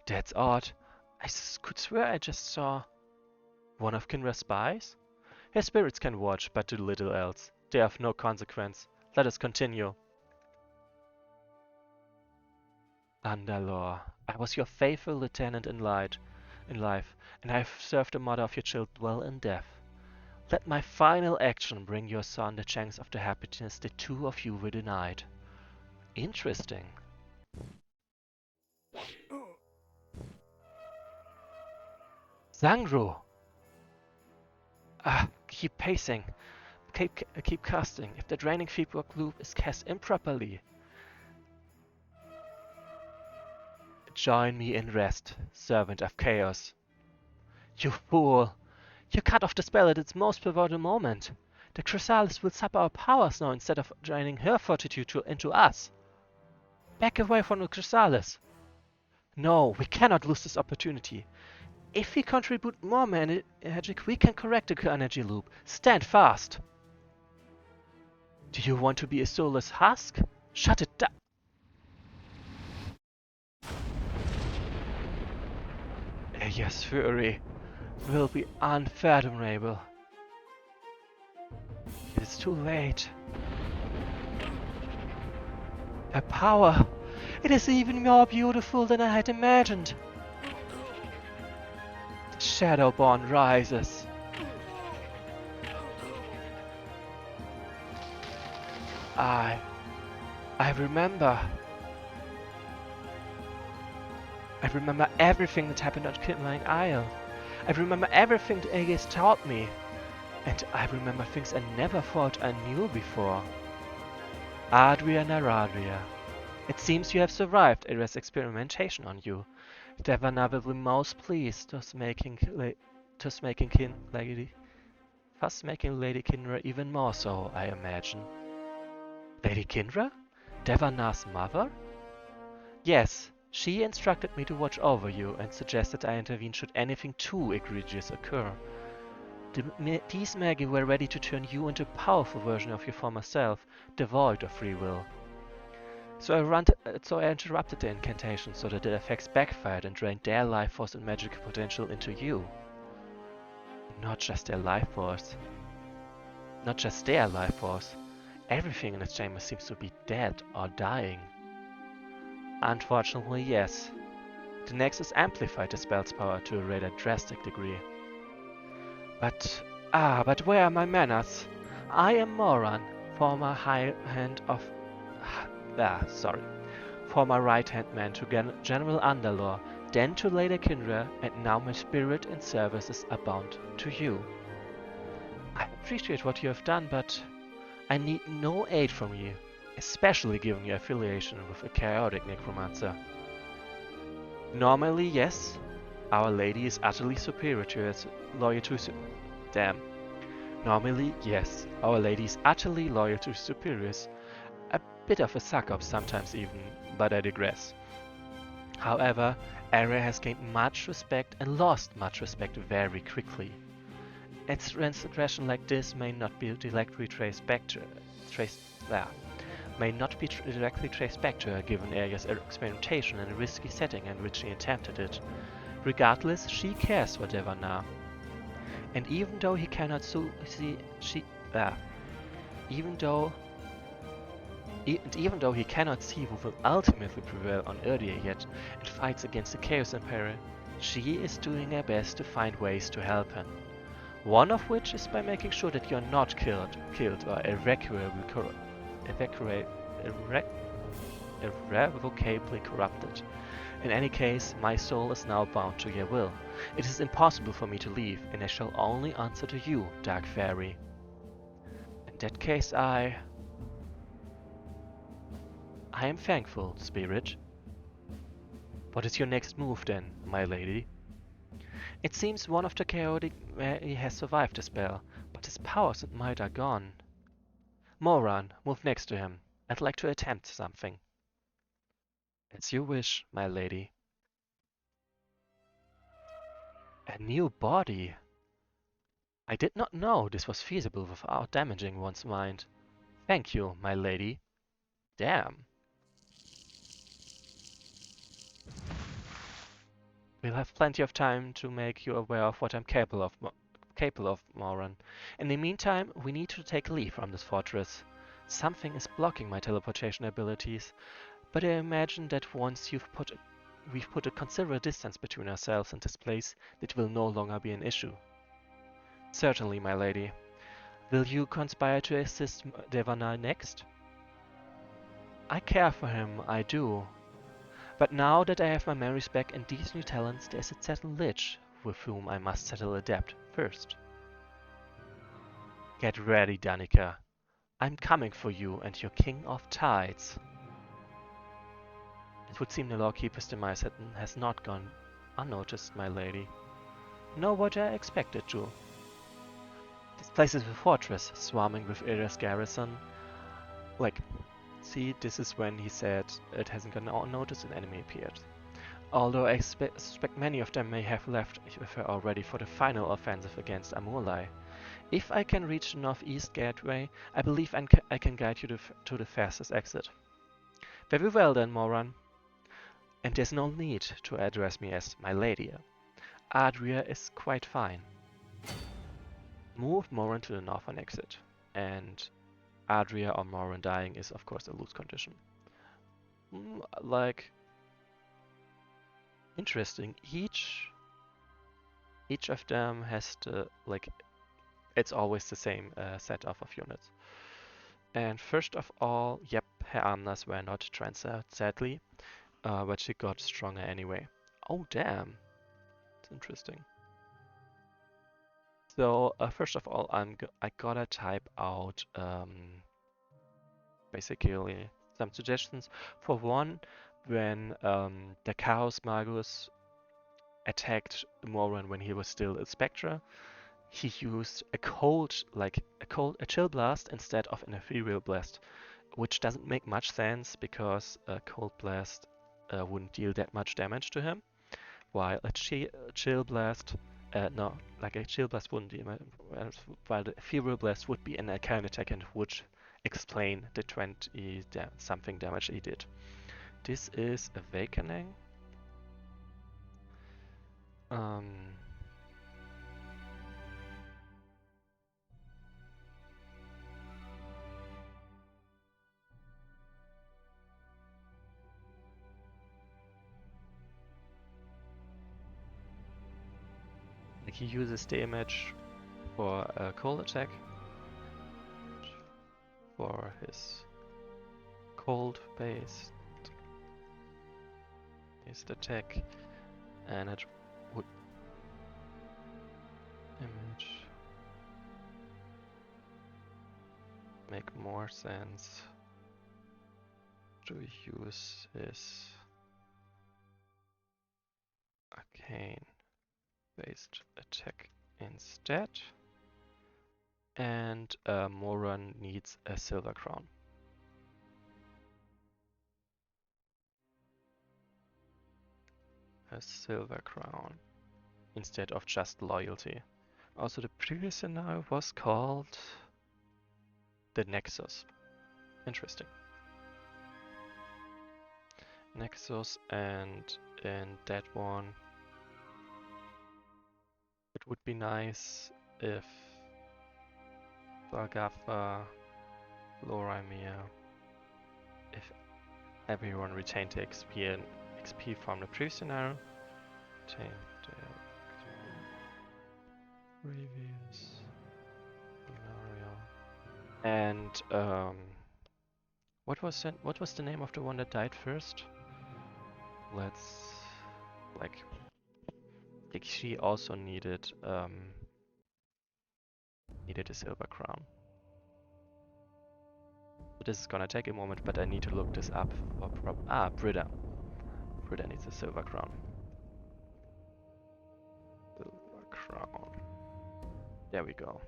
That's odd. I could swear I just saw one of Kinra's spies? His spirits can watch, but do little else. They have no consequence. Let us continue. Andalor, I was your faithful lieutenant in life, and I have served the mother of your child well in death. Let my final action bring your son the chance of the happiness the two of you were denied. Interesting. Zangru! Keep pacing. Keep casting. If the draining feedback loop is cast improperly, join me in rest, servant of chaos. You fool! You cut off the spell at its most pivotal moment. The chrysalis will sap our powers now instead of draining her fortitude into us. Back away from the chrysalis. No, we cannot lose this opportunity. If we contribute more magic, we can correct the energy loop. Stand fast. Do you want to be a soulless husk? Shut it down. Yes, fury will be unfathomable. It's too late. Her power, it is even more beautiful than I had imagined. The Shadowborn rises. I remember. I remember everything that happened on Kidmine Isle. I remember everything that Aegis taught me. And I remember things I never thought I knew before. Adria Naradria. It seems you have survived Era's experimentation on you. Devana will be most pleased, thus making Lady Kinra even more so, I imagine. Lady Kinra? Devana's mother? Yes, she instructed me to watch over you and suggested I intervene should anything too egregious occur. These Magi were ready to turn you into a powerful version of your former self, devoid of free will. So I interrupted the incantation so that the effects backfired and drained their life force and magical potential into you. Not just their life force. Not just their life force. Everything in this chamber seems to be dead or dying. Unfortunately, yes. The Nexus amplified the spell's power to a rather drastic degree. But where are my manners? I am Moran, former right-hand man to General Andalor, then to Lady Kinra, and now my spirit and services are bound to you. I appreciate what you have done, but I need no aid from you, especially given your affiliation with a chaotic necromancer. Normally, yes, Our Lady is utterly superior to us, loyal to Normally, yes, Our Lady is utterly loyal to superiors. A bit of a suck-up sometimes even, but I digress. However, Area has gained much respect and lost much respect very quickly. Its transgression like this may not be directly traced back to her given Aria's experimentation in a risky setting in which she attempted it. Regardless, she cares for Devana. And even though he cannot even though even though he cannot see who will ultimately prevail on Erdia yet and fights against the Chaos Emperor, she is doing her best to find ways to help him. One of which is by making sure that you're not killed or irrevocably corrupted. In any case, my soul is now bound to your will. It is impossible for me to leave, and I shall only answer to you, Dark Fairy. In that case, I am thankful, Spirit. What is your next move then, my lady? It seems one of the chaotic he has survived the spell, but his powers and might are gone. Moran, move next to him. I'd like to attempt something. As you wish, my lady. A new body? I did not know this was feasible without damaging one's mind. Thank you, my lady. Damn. We'll have plenty of time to make you aware of what I'm capable of, Moran. In the meantime, we need to take leave from this fortress. Something is blocking my teleportation abilities, but I imagine that once we've put a considerable distance between ourselves and this place, it will no longer be an issue. Certainly, my lady. Will you conspire to assist Devana next? I care for him, I do. But now that I have my memories back and these new talents, there's a certain lich with whom I must settle a debt first. Get ready, Danica. I'm coming for you and your King of Tides. It would seem the Lawkeeper's demise has not gone unnoticed, my lady. Know what I expected to. This place is a fortress, swarming with Ira's garrison. See, this is when he said it hasn't gone unnoticed an enemy appeared. Although I suspect many of them may have left with her already for the final offensive against Amurlai. If I can reach the northeast gateway, I believe I can guide you to the fastest exit. Very well then, Moran. And there's no need to address me as my lady. Adria is quite fine. Move Moran to the northern exit. And Adria or Moran dying is of course a lose condition. Interesting. Each of them has it's always the same set of units. And first of all, yep, her armors were not transferred, sadly, but she got stronger anyway. Oh damn, it's interesting. So first of all, I gotta type out basically some suggestions. For one, when the Chaos Magus attacked Moran when he was still a Spectre, he used a chill blast instead of an ethereal blast, which doesn't make much sense because a cold blast wouldn't deal that much damage to him, while a chill blast wouldn't deal, while the ethereal blast would be an arcane attack and would explain the 20 something damage he did. This is Awakening. He uses damage for a cold attack for his cold based attack, and it would make more sense to use his arcane based attack instead. And Moran needs a silver crown. A silver crown instead of just loyalty. Also, the previous scenario was called the Nexus. Interesting. Nexus, and in that one it would be nice if Zalgatha, Lorimir, if everyone retained the XP from the previous scenario, retain the previous scenario. And what was the name of the one that died first? Let's like she also needed a silver crown. So this is gonna take a moment, but I need to look this up for Britta. Britta needs a silver crown. Silver crown. There we go.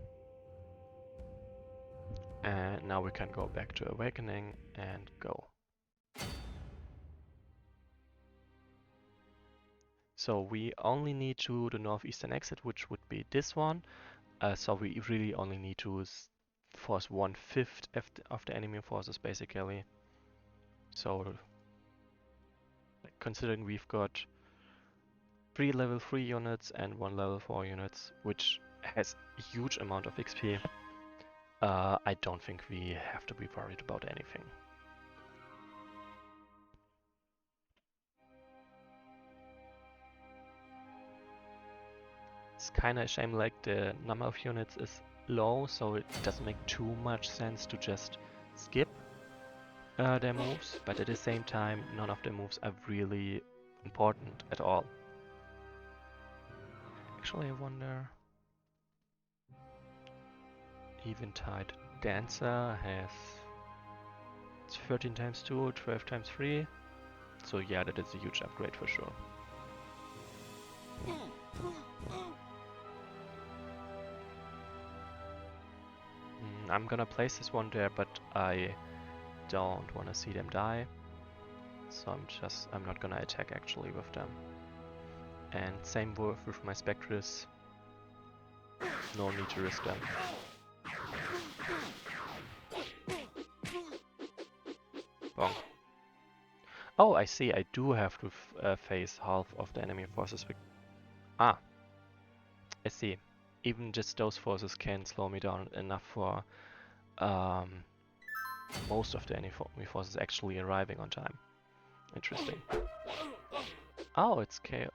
And now we can go back to Awakening and go. So we only need to the northeastern exit, which would be this one. So we really only need to force 1/5 of the enemy forces, basically. So, like, considering we've got 3 level 3 units and 1 level 4 units, which has a huge amount of XP, I don't think we have to be worried about anything. It's kinda a shame, like, the number of units is low, so it doesn't make too much sense to just skip their moves, but at the same time, none of the moves are really important at all. Actually, I wonder... Eventide Dancer has 13 times 2, 12 times 3. So yeah, that is a huge upgrade for sure. I'm gonna place this one there, but I don't want to see them die. So I'm not gonna attack actually with them. And same with my Spectres. No need to risk them. Bonk. Oh, I see. I do have to face half of the enemy forces. I see. Even just those forces can slow me down enough for most of the enemy forces actually arriving on time. Interesting. Oh, it's chaos.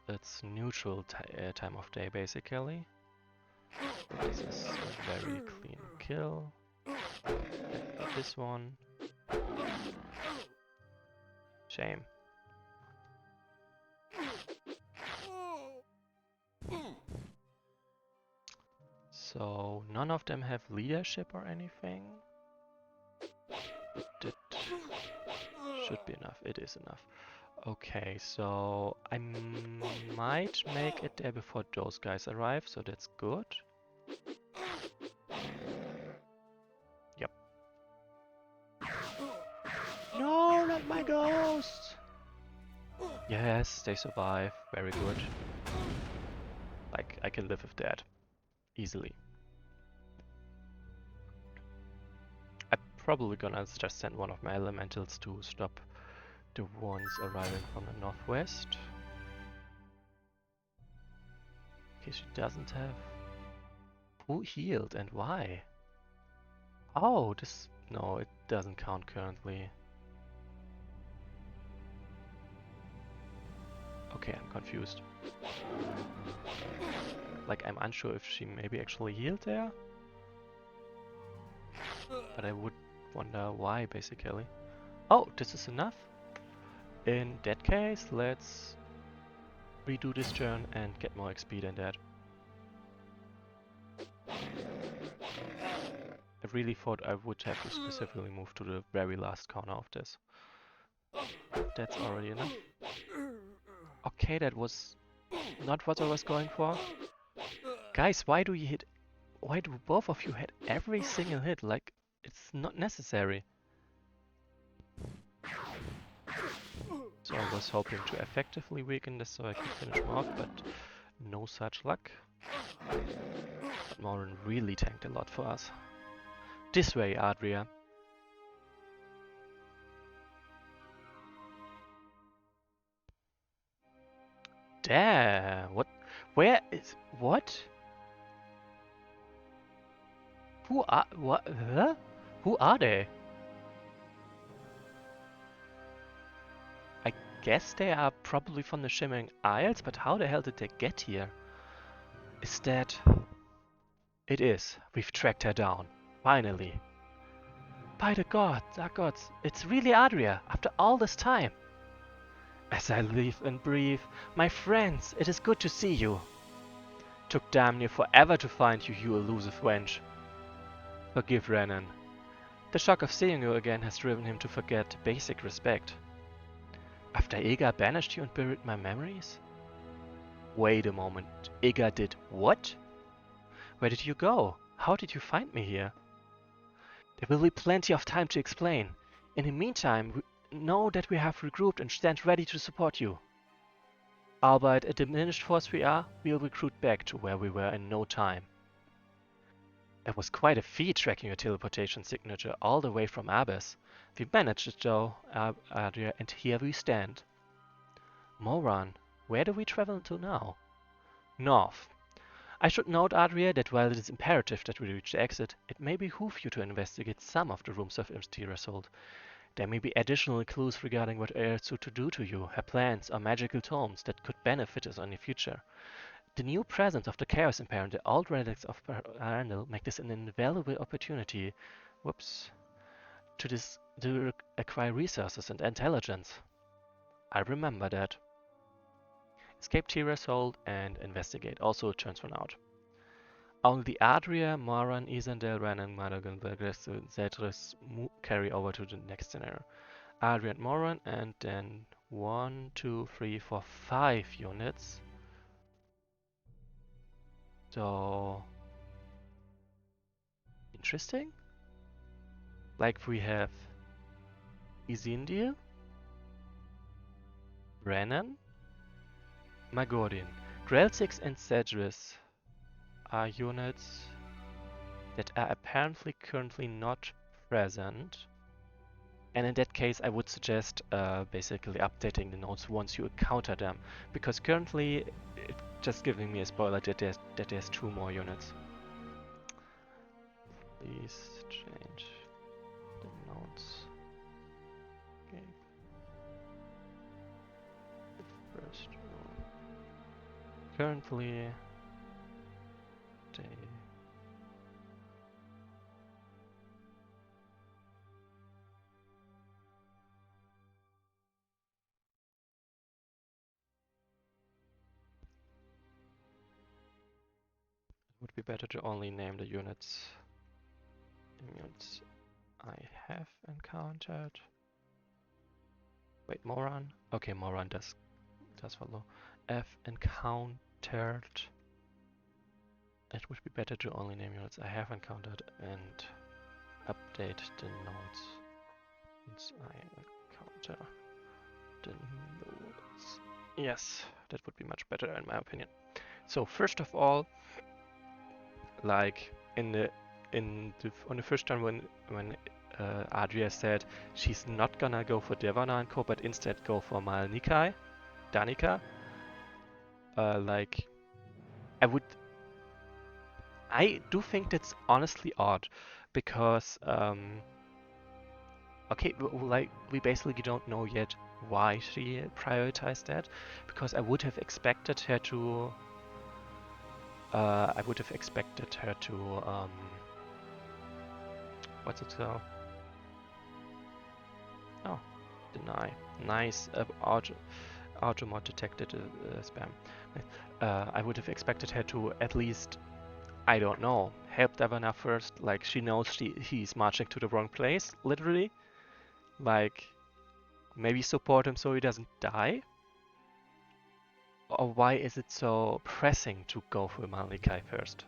It's neutral time of day basically. This is a very clean kill. This one. Shame. So none of them have leadership or anything. It should be enough. It is enough. Okay, so I might make it there before those guys arrive, so that's good. Yep. No, not my ghost! Yes, they survive. Very good. Like, I can live with that. Easily. I'm probably gonna just send one of my elementals to stop the ones arriving from the northwest. Okay, she doesn't have... Who healed and why? Oh, this... No, it doesn't count currently. Okay, I'm confused. Like, I'm unsure if she maybe actually healed there. But I would wonder why, basically. Oh, this is enough? In that case, let's redo this turn and get more XP than that. I really thought I would have to specifically move to the very last corner of this. That's already enough. Okay, that was not what I was going for. Guys, why do both of you hit every single hit? Like, it's not necessary. So I was hoping to effectively weaken this so I can finish him off, but no such luck. But Morin really tanked a lot for us. This way, Adria. Damn, what? Where is... what? Who are... what? Huh? Who are they? I guess they are probably from the Shimmering Isles, but how the hell did they get here? Is that... It is. We've tracked her down. Finally. By the gods, it's really Adria, after all this time. As I live and breathe, my friends, it is good to see you. Took damn near forever to find you, you elusive wench. Forgive Renan. The shock of seeing you again has driven him to forget basic respect. After Iga banished you and buried my memories? Wait a moment, Iga did what? Where did you go? How did you find me here? There will be plenty of time to explain. In the meantime, know that we have regrouped and stand ready to support you. Albeit a diminished force we'll recruit back to where we were in no time. It was quite a feat tracking your teleportation signature all the way from Abyss. We managed it though, Adria, and here we stand. Moran, where do we travel to now? North. I should note, Adria, that while it is imperative that we reach the exit, it may behoove you to investigate some of the rooms of Mysterious Hold. There may be additional clues regarding what Erzu to do to you, her plans, or magical tomes that could benefit us in the future. The new presence of the Chaos Empire and the old relics of Arendelle make this an invaluable opportunity to acquire resources and intelligence. I remember that. Escape Tirasold and investigate. Also turns one out. Only Adria, Moran, Isandel, Renan, Madagon, Belgres, and Zedris carry over to the next scenario. Adria and Moran, and then 1, 2, 3, 4, 5 units. So interesting. Like we have Isindir, Renan, Magodin, Grelzix and Cedris are units that are apparently currently not present. And in that case, I would suggest basically updating the notes once you encounter them, because currently it's just giving me a spoiler that there's 2 more units. Please change the notes. Okay. The first one. Currently, they would be better to only name the units I have encountered. Wait, Moran? Okay, Moran does follow. F encountered. It would be better to only name units I have encountered and update the notes once I encounter the notes. Yes, that would be much better in my opinion. So first of all, like on the first time when Adria said she's not gonna go for Devana and Co, but instead go for Danica, like I do think that's honestly odd, because okay, like we basically don't know yet why she prioritized that, because I would have expected her to what's it called? Oh, deny. Nice. Automod detected spam. I would have expected her to at least, I don't know, help Devana first. Like she knows he's marching to the wrong place, literally. Like maybe support him so he doesn't die. Or why is it so pressing to go for Malikai first?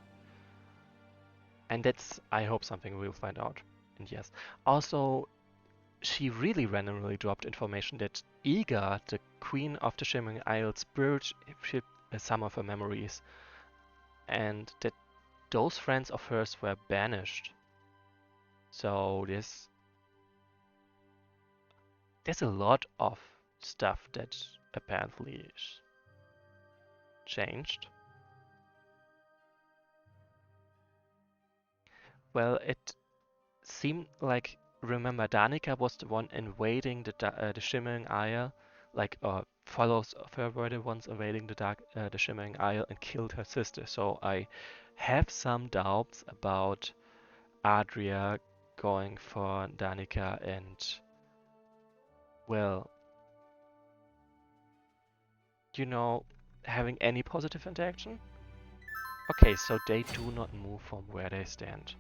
And that's, I hope, something we'll find out. And yes, also, she really randomly dropped information that Iga, the Queen of the Shimmering Isles, buried some of her memories, and that those friends of hers were banished. So there's a lot of stuff that apparently changed. Well, it seemed like, remember, Danica was the one invading the Shimmering Isle, like follows of her were the ones invading the Shimmering Isle and killed her sister. So I have some doubts about Adria going for Danica and, well, you know, having any positive interaction. Okay, so they do not move from where they stand.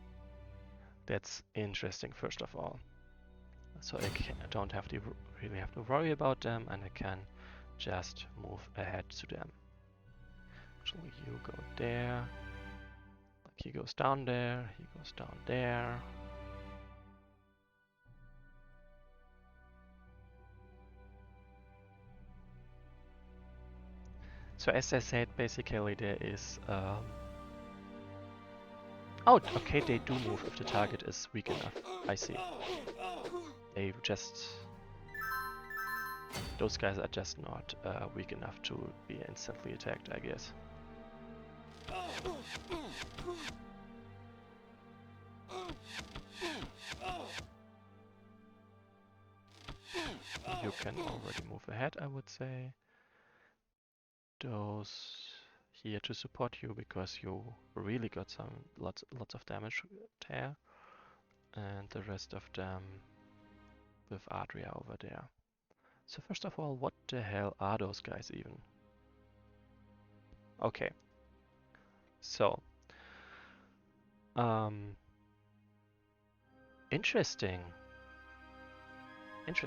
That's interesting, first of all. So I don't have to really have to worry about them, and I can just move ahead to them. Actually, you go there. Like he goes down there. He goes down there. So as I said, basically there is. Oh, okay, they do move if the target is weak enough. I see. They just. Those guys are just not weak enough to be instantly attacked, I guess. You can already move ahead, I would say. Those here to support you because you really got some lots of damage there, and the rest of them with Adria over there. So first of all, what the hell are those guys even? Okay, so interesting.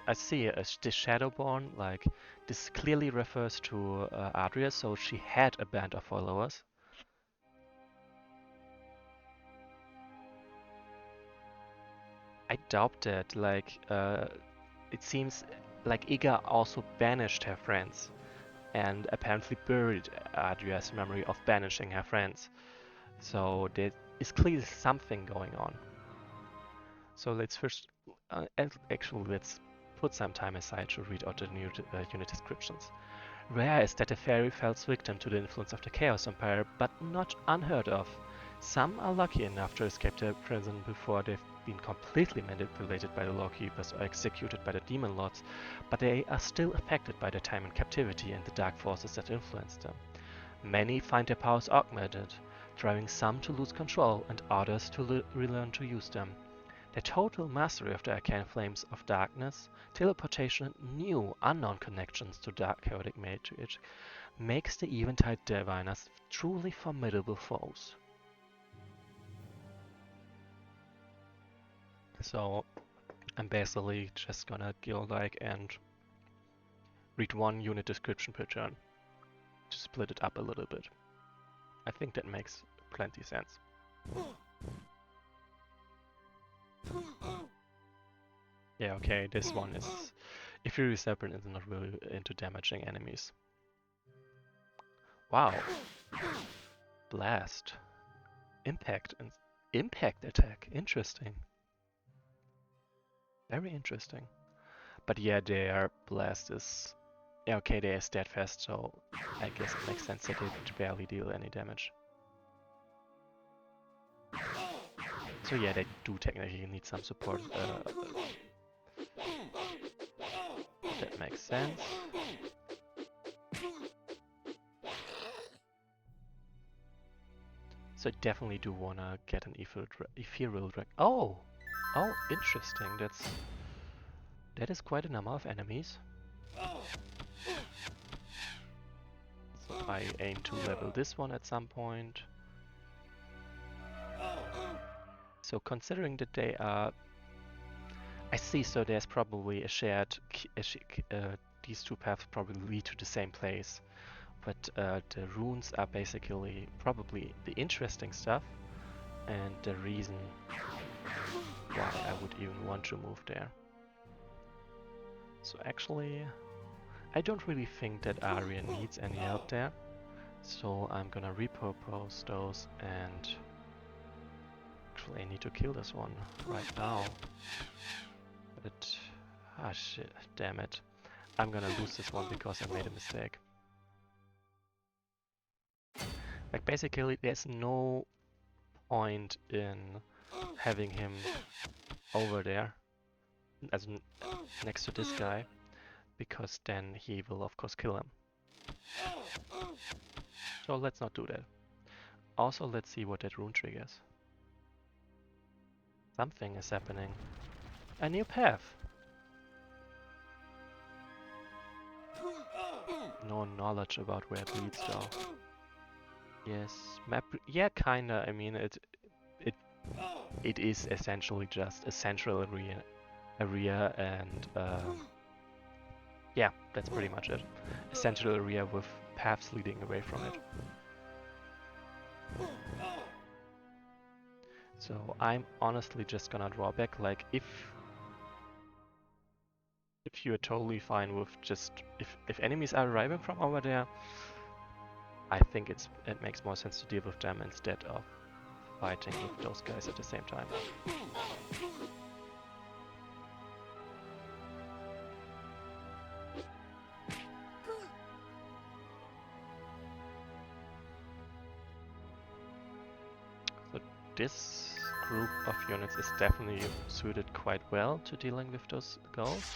I see the Shadowborn, like this clearly refers to Adria, so she had a band of followers. I doubt that. Like, it seems like Iga also banished her friends, and apparently buried Adria's memory of banishing her friends. So there is clearly something going on. So let's first, actually, let's put some time aside to read out the new unit descriptions. Rare is that a fairy falls victim to the influence of the Chaos Empire, but not unheard of. Some are lucky enough to escape their prison before they've been completely manipulated by the lawkeepers or executed by the demon lords, but they are still affected by their time in captivity and the dark forces that influence them. Many find their powers augmented, driving some to lose control and others to relearn to use them. Their total mastery of the arcane flames of darkness, teleportation, and new, unknown connections to dark chaotic matrix makes the Eventide Diviners truly formidable foes. So I'm basically just gonna go like and read one unit description per turn to split it up a little bit. I think that makes plenty sense. Yeah, okay, this one is... Fury Serpent is not really into damaging enemies. Wow. Blast. Impact and impact attack. Interesting. Very interesting. But yeah, their blast is... Yeah, okay, they are steadfast, so I guess it makes sense that they barely deal any damage. So yeah, they do technically need some support. That makes sense. So I definitely do wanna get an ethereal drag. Oh! Oh, interesting. That is quite a number of enemies. So I aim to level this one at some point. So considering that they are... I see, so there's probably a shared... these two paths probably lead to the same place. But the runes are basically probably the interesting stuff and the reason why I would even want to move there. So actually, I don't really think that Arya needs any help there. So I'm gonna repurpose those and... Actually, I need to kill this one right now. But... Ah shit, damn it. I'm gonna lose this one because I made a mistake. Like basically there's no point in having him over there, as next to this guy, because then he will of course kill him. So let's not do that. Also, let's see what that rune triggers. Something is happening. A new path. No knowledge about where it leads though. Yes, map. Yeah, kinda. I mean, it is essentially just a central area, and yeah, that's pretty much it. A central area with paths leading away from it. So I'm honestly just gonna draw back. Like if you're totally fine with just if enemies are arriving from over there, I think it makes more sense to deal with them instead of fighting with those guys at the same time. So this group of units is definitely suited quite well to dealing with those ghosts.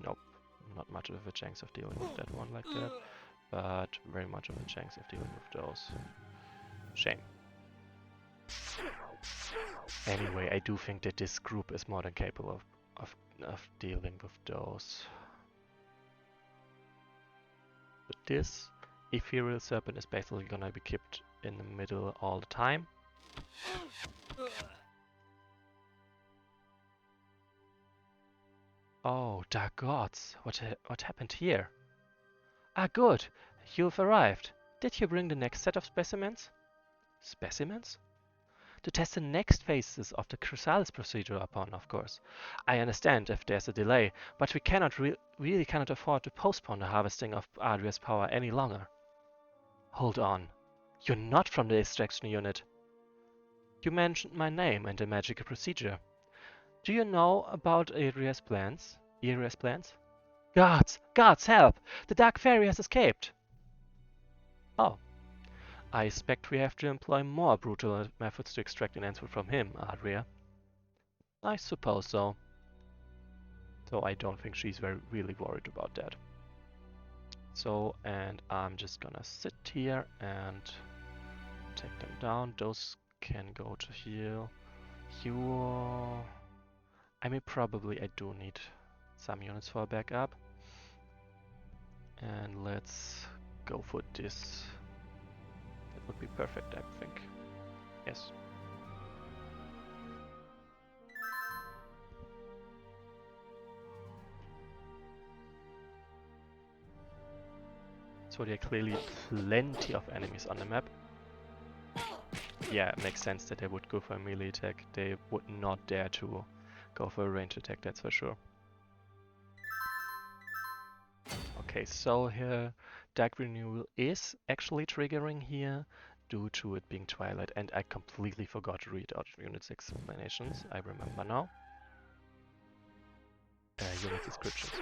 Nope, not much of a chance of dealing with that one like that, but very much of a chance of dealing with those. Shame. Anyway, I do think that this group is more than capable of dealing with those. But this Ethereal Serpent is basically gonna be kept in the middle all the time. Oh, Dark Gods, what happened here? Ah, good, you've arrived. Did you bring the next set of specimens? Specimens? To test the next phases of the Chrysalis procedure upon, of course. I understand if there's a delay, but we really cannot afford to postpone the harvesting of Adria's power any longer. Hold on. You're not from the extraction unit. You mentioned my name and the magical procedure. Do you know about Adria's plans? Adria's plans? Guards! Guards, help! The Dark Fairy has escaped! Oh. I expect we have to employ more brutal methods to extract an answer from him, Adria. I suppose so. So I don't think she's really worried about that. So, and I'm just gonna sit here and take them down. Those can go to here. I mean, probably I do need some units for backup. And let's go for this. That would be perfect, I think. Yes. So there are clearly plenty of enemies on the map. Yeah, it makes sense that they would go for a melee attack. They would not dare to go for a ranged attack, that's for sure. Okay, so here Dark Renewal is actually triggering here due to it being Twilight, and I completely forgot to read out units explanations. I remember now. Unit descriptions.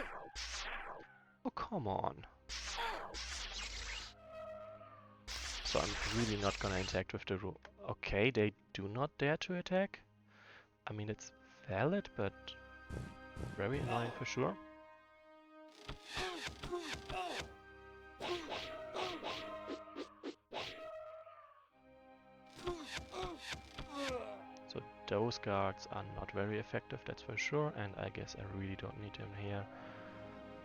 Oh, come on. So I'm really not gonna interact with the rule. Okay, they do not dare to attack. I mean, it's valid, but very annoying for sure. So those guards are not very effective, that's for sure, and I guess I really don't need them here.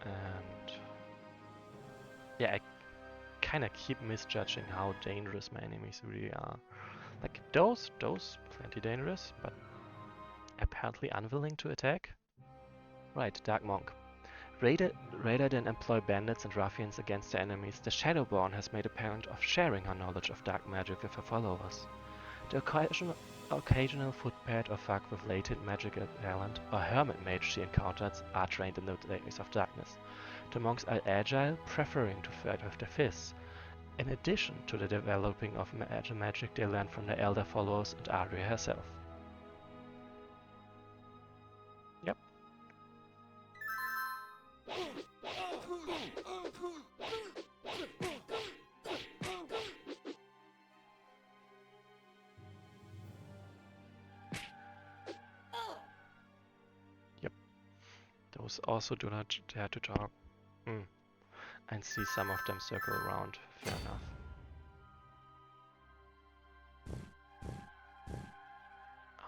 And yeah, I kind of keep misjudging how dangerous my enemies really are. Like those plenty dangerous, but apparently unwilling to attack. Right, Dark Monk. Rather than employ bandits and ruffians against their enemies, the Shadowborn has made a point of sharing her knowledge of dark magic with her followers. The occasional footpad or thug with latent magical talent or hermit mage she encounters are trained in the ways of darkness. The monks are agile, preferring to fight with their fists. In addition to the developing of magic they learn from their elder followers and Aria herself. Yep. also do not dare to talk. And see some of them circle around. Fair enough.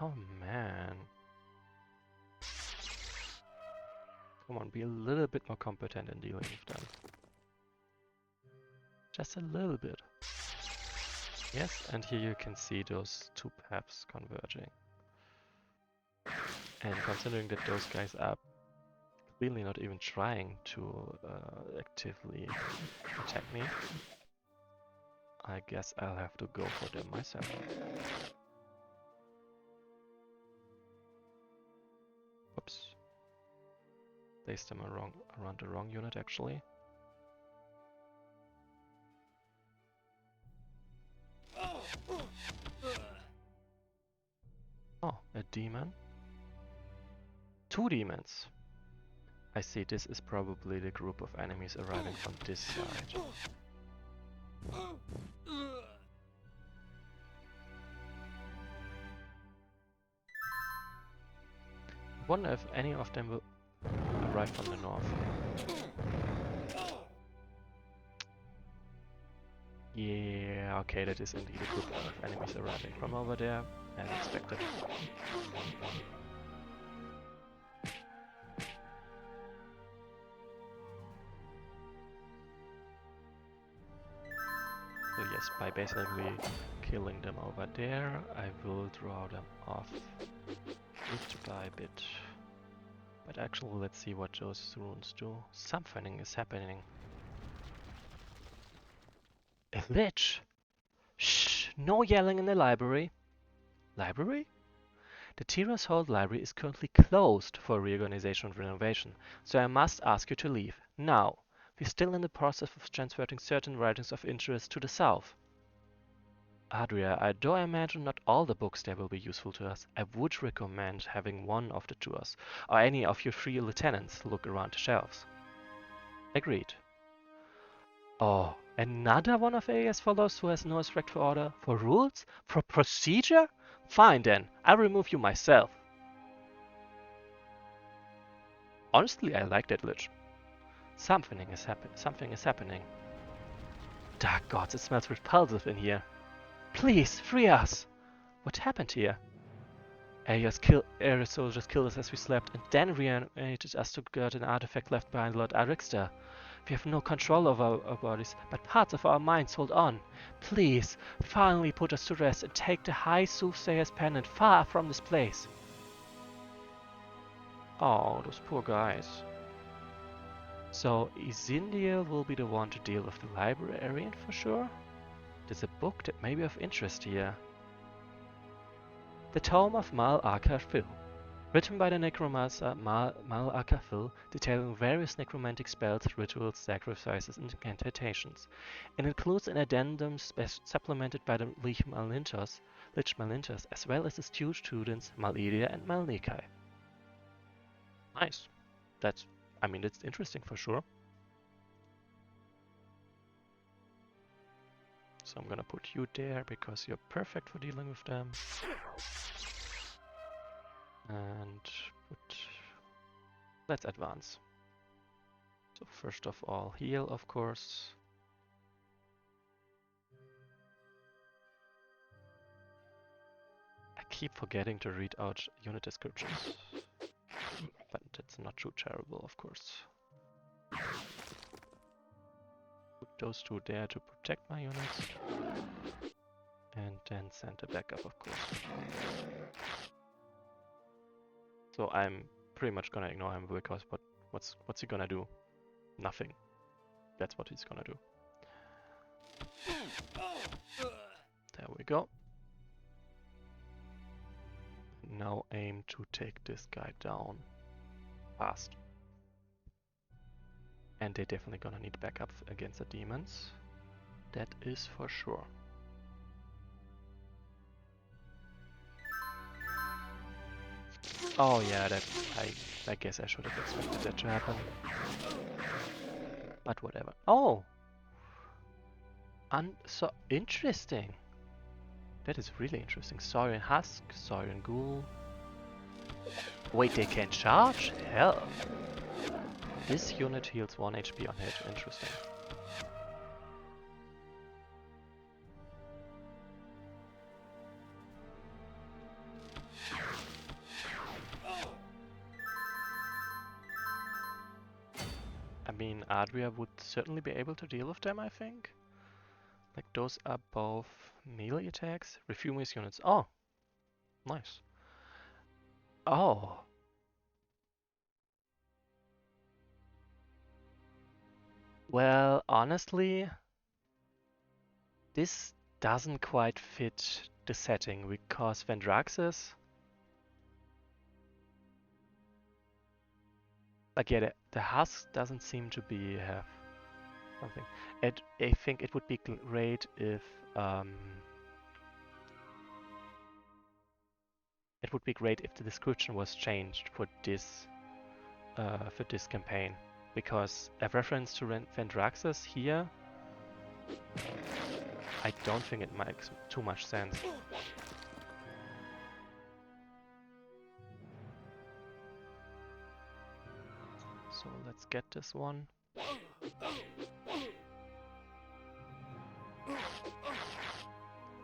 Oh man. Come on, be a little bit more competent in dealing with them. Just a little bit. Yes, and here you can see those two paths converging. And considering that those guys are clearly not even trying to actively attack me, I guess I'll have to go for them myself. Oops. Placed them around the wrong unit actually. Oh, a demon. 2 demons. I see, this is probably the group of enemies arriving from this side. Wonder if any of them will arrive from the north. Yeah, okay, that is indeed a group of enemies arriving from over there, as expected. So yes, by basically killing them over there, I will draw them off bit by bit. But actually, let's see what those runes do. Something is happening. A lich! Shh! No yelling in the library! Library? The Tira's Hold library is currently closed for reorganization and renovation, so I must ask you to leave. Now! We're still in the process of transferring certain writings of interest to the south. Adria, though I imagine not all the books there will be useful to us, I would recommend having one of the tours, or any of your 3 lieutenants look around the shelves. Agreed. Oh, another one of AAS follows who has no respect for order, for rules, for procedure? Fine then, I'll remove you myself. Honestly, I like that lich. Something is happening. Dark gods, it smells repulsive in here. Please, free us! What happened here? Area soldiers killed us as we slept and then reanimated us to guard an artifact left by Lord Arixter. We have no control over our bodies, but parts of our minds hold on. Please, finally put us to rest and take the High Soothsayer's pendant far from this place. Oh, those poor guys. So, Isindiel will be the one to deal with the librarian for sure? There's a book that may be of interest here. The Tome of Mal Akafil, written by the necromancer Mal Akafil, detailing various necromantic spells, rituals, sacrifices, and incantations. It includes an addendum supplemented by the Lich Malintos, as well as his 2 students Malidia and Malnikai. Nice. That's interesting for sure. So I'm gonna put you there because you're perfect for dealing with them. And let's advance. So first of all, heal, of course. I keep forgetting to read out unit descriptions, but it's not too terrible, of course. Put those 2 there to protect my units. And then send a backup, of course. So I'm pretty much gonna ignore him because what's he gonna do? Nothing. That's what he's gonna do. There we go. Now aim to take this guy down fast. And they're definitely gonna need backup against the demons. That is for sure. Oh yeah, I guess I should have expected that to happen. But whatever. Oh! So interesting. That is really interesting. Saurian Husk, Saurian Ghoul. Wait, they can charge? Hell. This unit heals 1 HP on hit. Interesting. I mean, Adria would certainly be able to deal with them, I think. Like, those are both melee attacks. Refumes units. Oh! Nice. Oh! Well, honestly, this doesn't quite fit the setting because Vendraxis... Like, yeah, the husk doesn't seem to be have something. I think it would be great if it would be great if the description was changed for this campaign, because a reference to Vendraxis here, I don't think it makes too much sense. So let's get this one.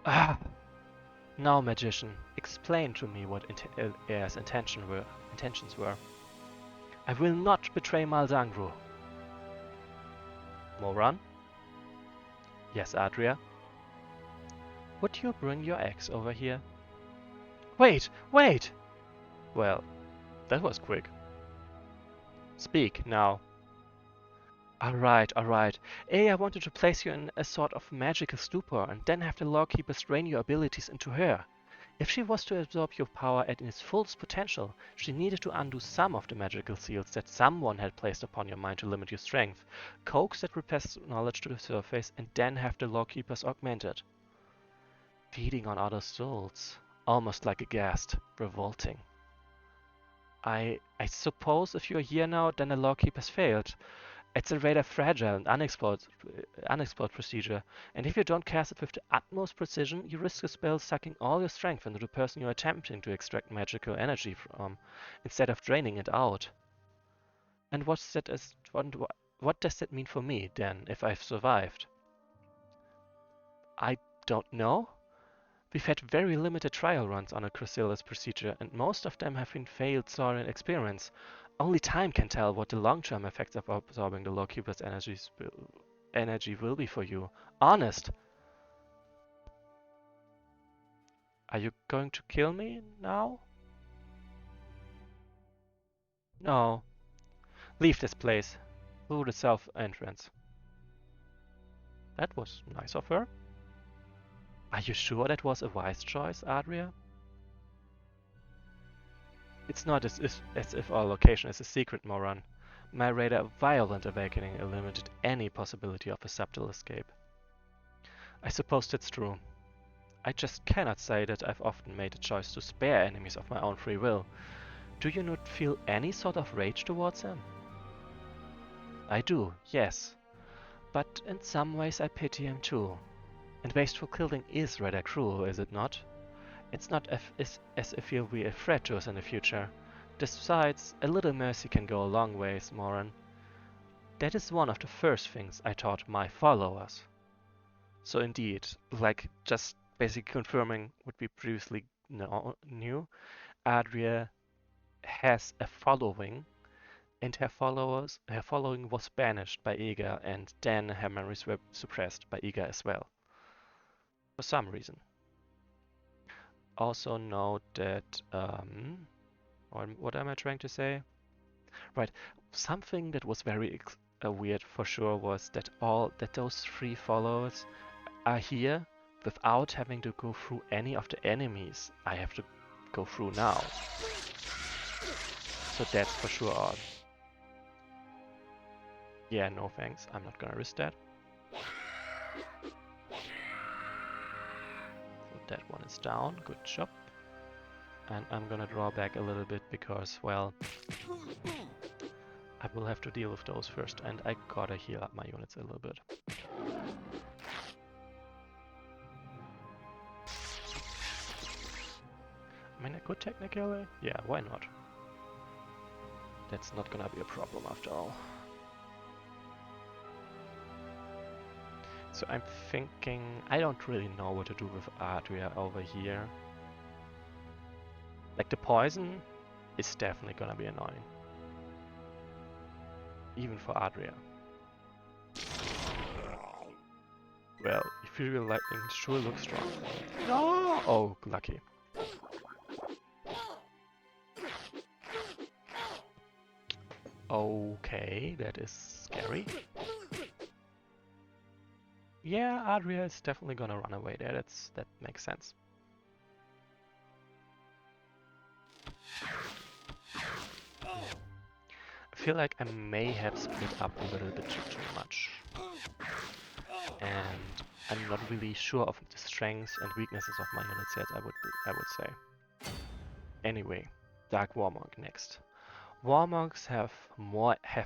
Ah! Now, magician, explain to me what Air's intentions were. I will not betray Malzangru. Moran? Yes, Adria? Would you bring your ex over here? Wait! Wait! Well, that was quick. Speak, now. Alright. I wanted to place you in a sort of magical stupor and then have the lawkeepers drain your abilities into her. If she was to absorb your power at its full potential, she needed to undo some of the magical seals that someone had placed upon your mind to limit your strength, coax that repressed knowledge to the surface, and then have the lawkeepers augmented. Feeding on other souls. Almost like a ghast. Revolting. I suppose if you're here now, then the lawkeepers failed. It's a rather fragile and unexplored procedure, and if you don't cast it with the utmost precision, you risk a spell sucking all your strength into the person you're attempting to extract magical energy from, instead of draining it out. And what does that mean for me, then, if I've survived? I don't know. We've had very limited trial runs on a Crucilla's procedure, and most of them have been failed Saurian experiments. Only time can tell what the long-term effects of absorbing the lawkeeper's energy will be for you. Honest! Are you going to kill me now? No. Leave this place. Through the south entrance. That was nice of her. Are you sure that was a wise choice, Adria? It's not as if our location is a secret, Moran. My rather violent awakening eliminated any possibility of a subtle escape. I suppose that's true. I just cannot say that I've often made the choice to spare enemies of my own free will. Do you not feel any sort of rage towards them? I do, yes. But in some ways I pity him too. And wasteful killing is rather cruel, is it not? It's not as if he'll be a threat to us in the future. Besides, a little mercy can go a long ways, Moran. That is one of the first things I taught my followers. So indeed, like just basically confirming what we previously knew, Adria has a following, and her following was banished by Iga, and then her memories were suppressed by Iga as well. For some reason. Also note that, or what am I trying to say? Right, something that was very weird for sure was that those 3 followers are here without having to go through any of the enemies I have to go through now. So that's for sure odd. Yeah, no thanks, I'm not gonna risk that. So that one is down, good job. And I'm gonna draw back a little bit because, well, I will have to deal with those first, and I gotta heal up my units a little bit. I mean, I could technically, yeah, why not? That's not gonna be a problem after all. So I'm thinking, I don't really know what to do with Adria over here. Like the poison is definitely gonna be annoying. Even for Adria. Well, Ethereal Lightning sure looks strong. No! Oh, lucky. Okay, that is scary. Yeah, Adria is definitely gonna run away there. That makes sense. I feel like I may have split up a little bit too much. And I'm not really sure of the strengths and weaknesses of my units yet, I would say. Anyway, Dark Warmonk next. Warmonks have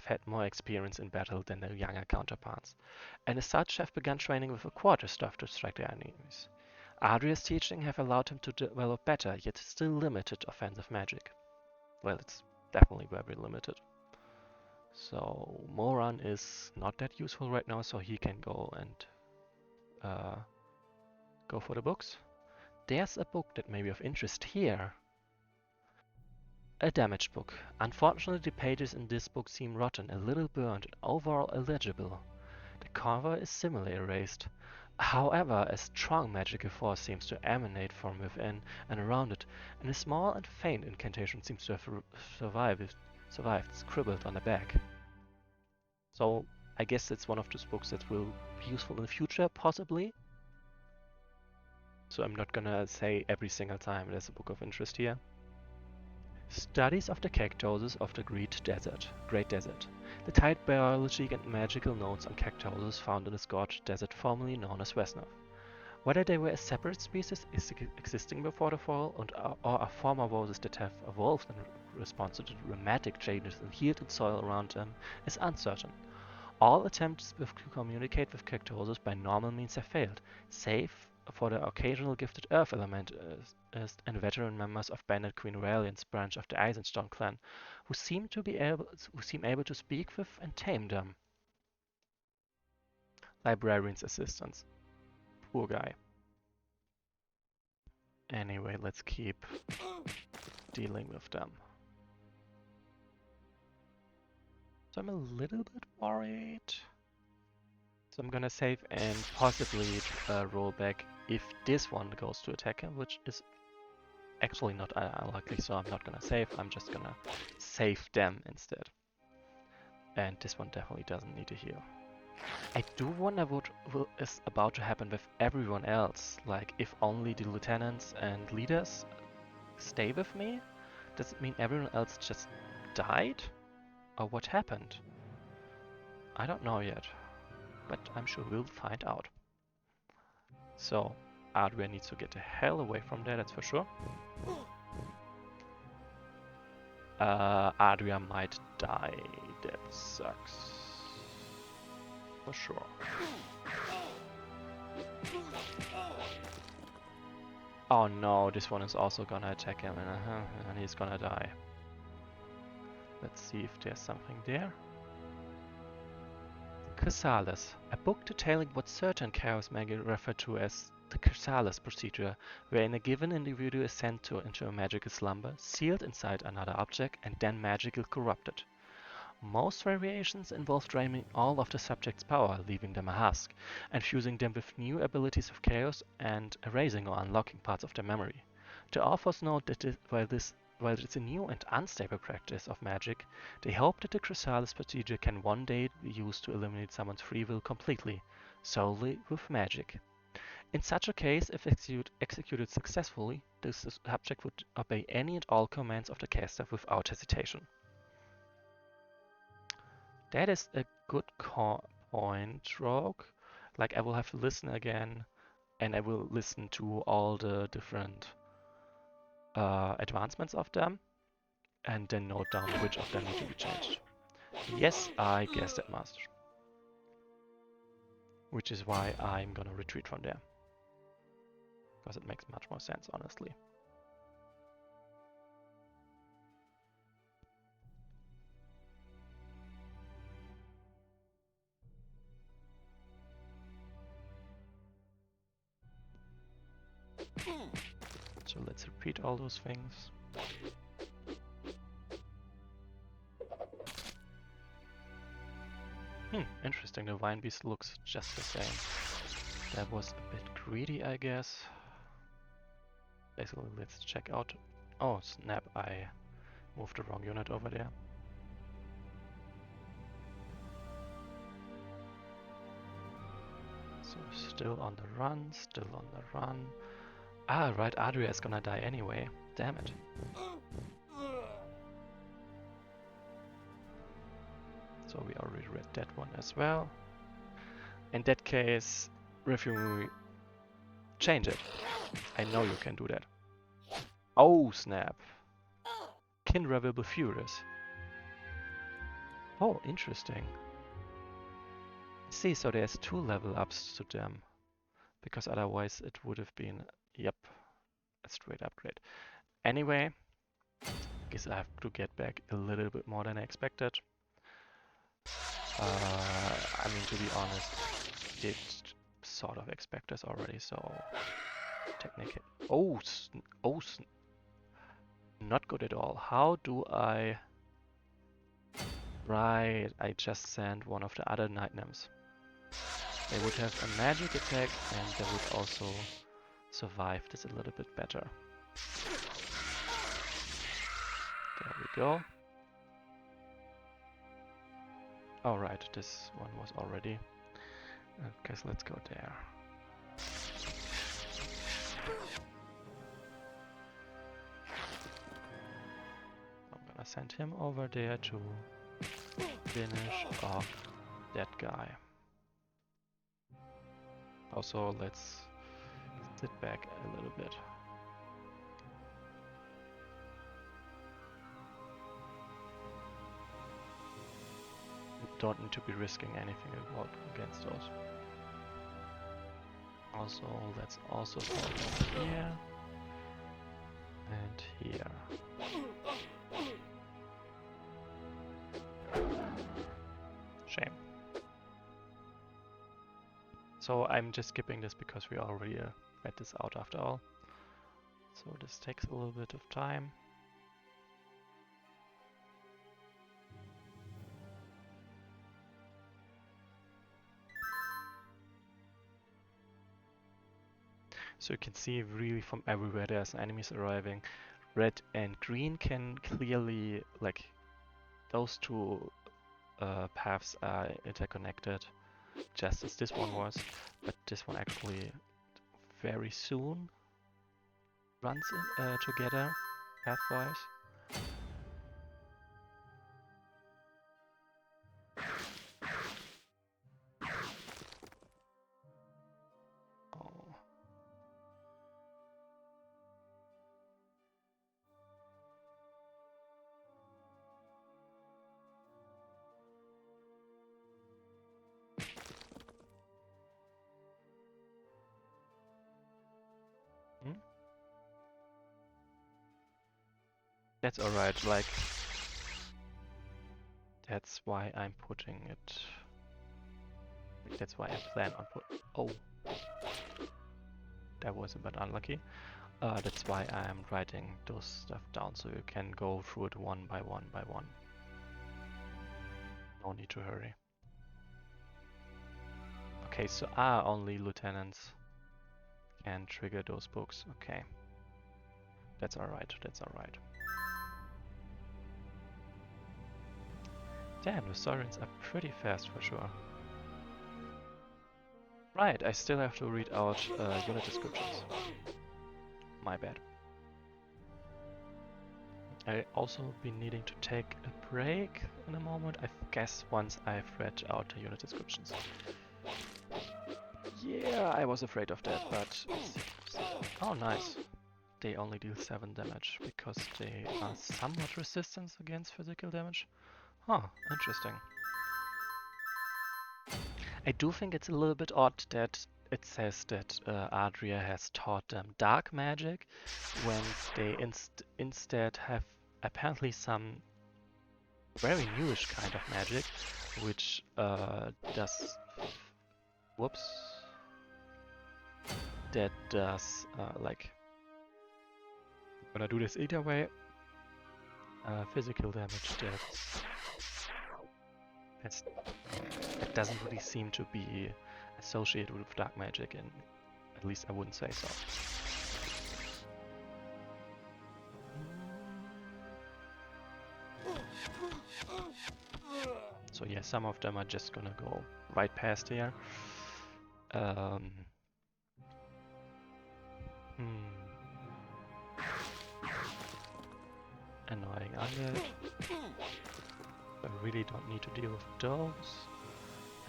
had more experience in battle than their younger counterparts, and as such have begun training with a quarterstaff to strike their enemies. Adria's teaching have allowed him to develop better, yet still limited offensive magic. Well, it's definitely very limited. So Moran is not that useful right now, so he can go and go for the books. There's a book that may be of interest here. A damaged book. Unfortunately, the pages in this book seem rotten, a little burned, and overall illegible. The cover is similarly erased. However, a strong magical force seems to emanate from within and around it, and a small and faint incantation seems to have survived, scribbled on the back. So, I guess it's one of those books that will be useful in the future, possibly. So I'm not gonna say every single time there's a book of interest here. Studies of the cactuses of the Great Desert. The tight biology and magical notes on cactuses found in the scorched desert formerly known as Wesnoth. Whether they were a separate species existing before the fall or are former voices that have evolved in response to the dramatic changes in heat and soil around them is uncertain. All attempts to communicate with cactuses by normal means have failed, save for the occasional gifted earth elementalists and veteran members of Bandit Queen Raelian's branch of the Eisenstone clan, who seem able to speak with and tame them. Librarian's assistants. Poor guy. Anyway, let's keep dealing with them. So I'm a little bit worried. So I'm gonna save and possibly roll back if this one goes to attack him, which is actually not unlikely, so I'm not gonna save, I'm just gonna save them instead. And this one definitely doesn't need to heal. I do wonder what is about to happen with everyone else, like if only the lieutenants and leaders stay with me? Does it mean everyone else just died? Or what happened? I don't know yet, but I'm sure we'll find out. So, Adria needs to get the hell away from there, that's for sure. Adria might die, that sucks. For sure. Oh no, this one is also gonna attack him and he's gonna die. Let's see if there's something there. Chrysalis, a book detailing what certain chaos magic refer to as the chrysalis procedure, wherein a given individual is sent into a magical slumber, sealed inside another object, and then magically corrupted. Most variations involve draining all of the subject's power, leaving them a husk, and fusing them with new abilities of chaos and erasing or unlocking parts of their memory. The authors note that while it's a new and unstable practice of magic, they hope that the chrysalis procedure can one day be used to eliminate someone's free will completely, solely with magic. In such a case, if executed successfully, the subject would obey any and all commands of the caster without hesitation. That is a good point, Rogue. Like, I will have to listen again, and I will listen to all the different advancements of them, and then note down which of them need to be changed. Yes, I guessed that, Master. Which is why I'm gonna retreat from there. Because it makes much more sense, honestly. So let's repeat all those things. Interesting, the Vine Beast looks just the same. That was a bit greedy, I guess. Basically, let's check out... Oh, snap, I moved the wrong unit over there. So, still on the run, still on the run. Ah, right, Adria is gonna die anyway. Damn it. So we already read that one as well. In that case, Review, change it. I know you can do that. Oh, snap. Kindra will be furious. Oh, interesting. See, so there's 2 level ups to them. Because otherwise it would have been, yep, a straight upgrade. Anyway, guess I have to get back a little bit more than I expected. I mean, to be honest, did sort of expect this already, so technically... Oh, not good at all. How do I... Right, I just sent one of the other night nymphs. They would have a magic attack and they would also survive this a little bit better. There we go. Alright, this one was already. I guess let's go there. I'm gonna send him over there to finish off that guy. Also, let's sit back a little bit. We don't need to be risking anything against those. Also, let's also go here and here. Shame. So I'm just skipping this because we already read this out after all. So this takes a little bit of time. So you can see really from everywhere there's enemies arriving. Red and green can clearly, like, those two paths are interconnected, just as this one was, but this one actually very soon runs in, together pathwise. That's alright, like, that's why I'm putting it, that's why I plan on oh, that was a bit unlucky. That's why I'm writing those stuff down, so you can go through it one by one by one. No need to hurry. Okay, so only lieutenants can trigger those books, okay. That's alright, that's alright. Damn, the sirens are pretty fast for sure. Right, I still have to read out unit descriptions. My bad. I also be needing to take a break in a moment, I guess once I've read out the unit descriptions. Yeah, I was afraid of that, but... Oh, nice. They only deal 7 damage, because they are somewhat resistant against physical damage. Huh, interesting. I do think it's a little bit odd that it says that Adria has taught them dark magic, when they instead have apparently some very newish kind of magic, which does... Whoops. That does, like... Gonna do this either way. Physical damage, that doesn't really seem to be associated with dark magic, and at least I wouldn't say so. So yeah, some of them are just gonna go right past here. Annoying undead. I really don't need to deal with those.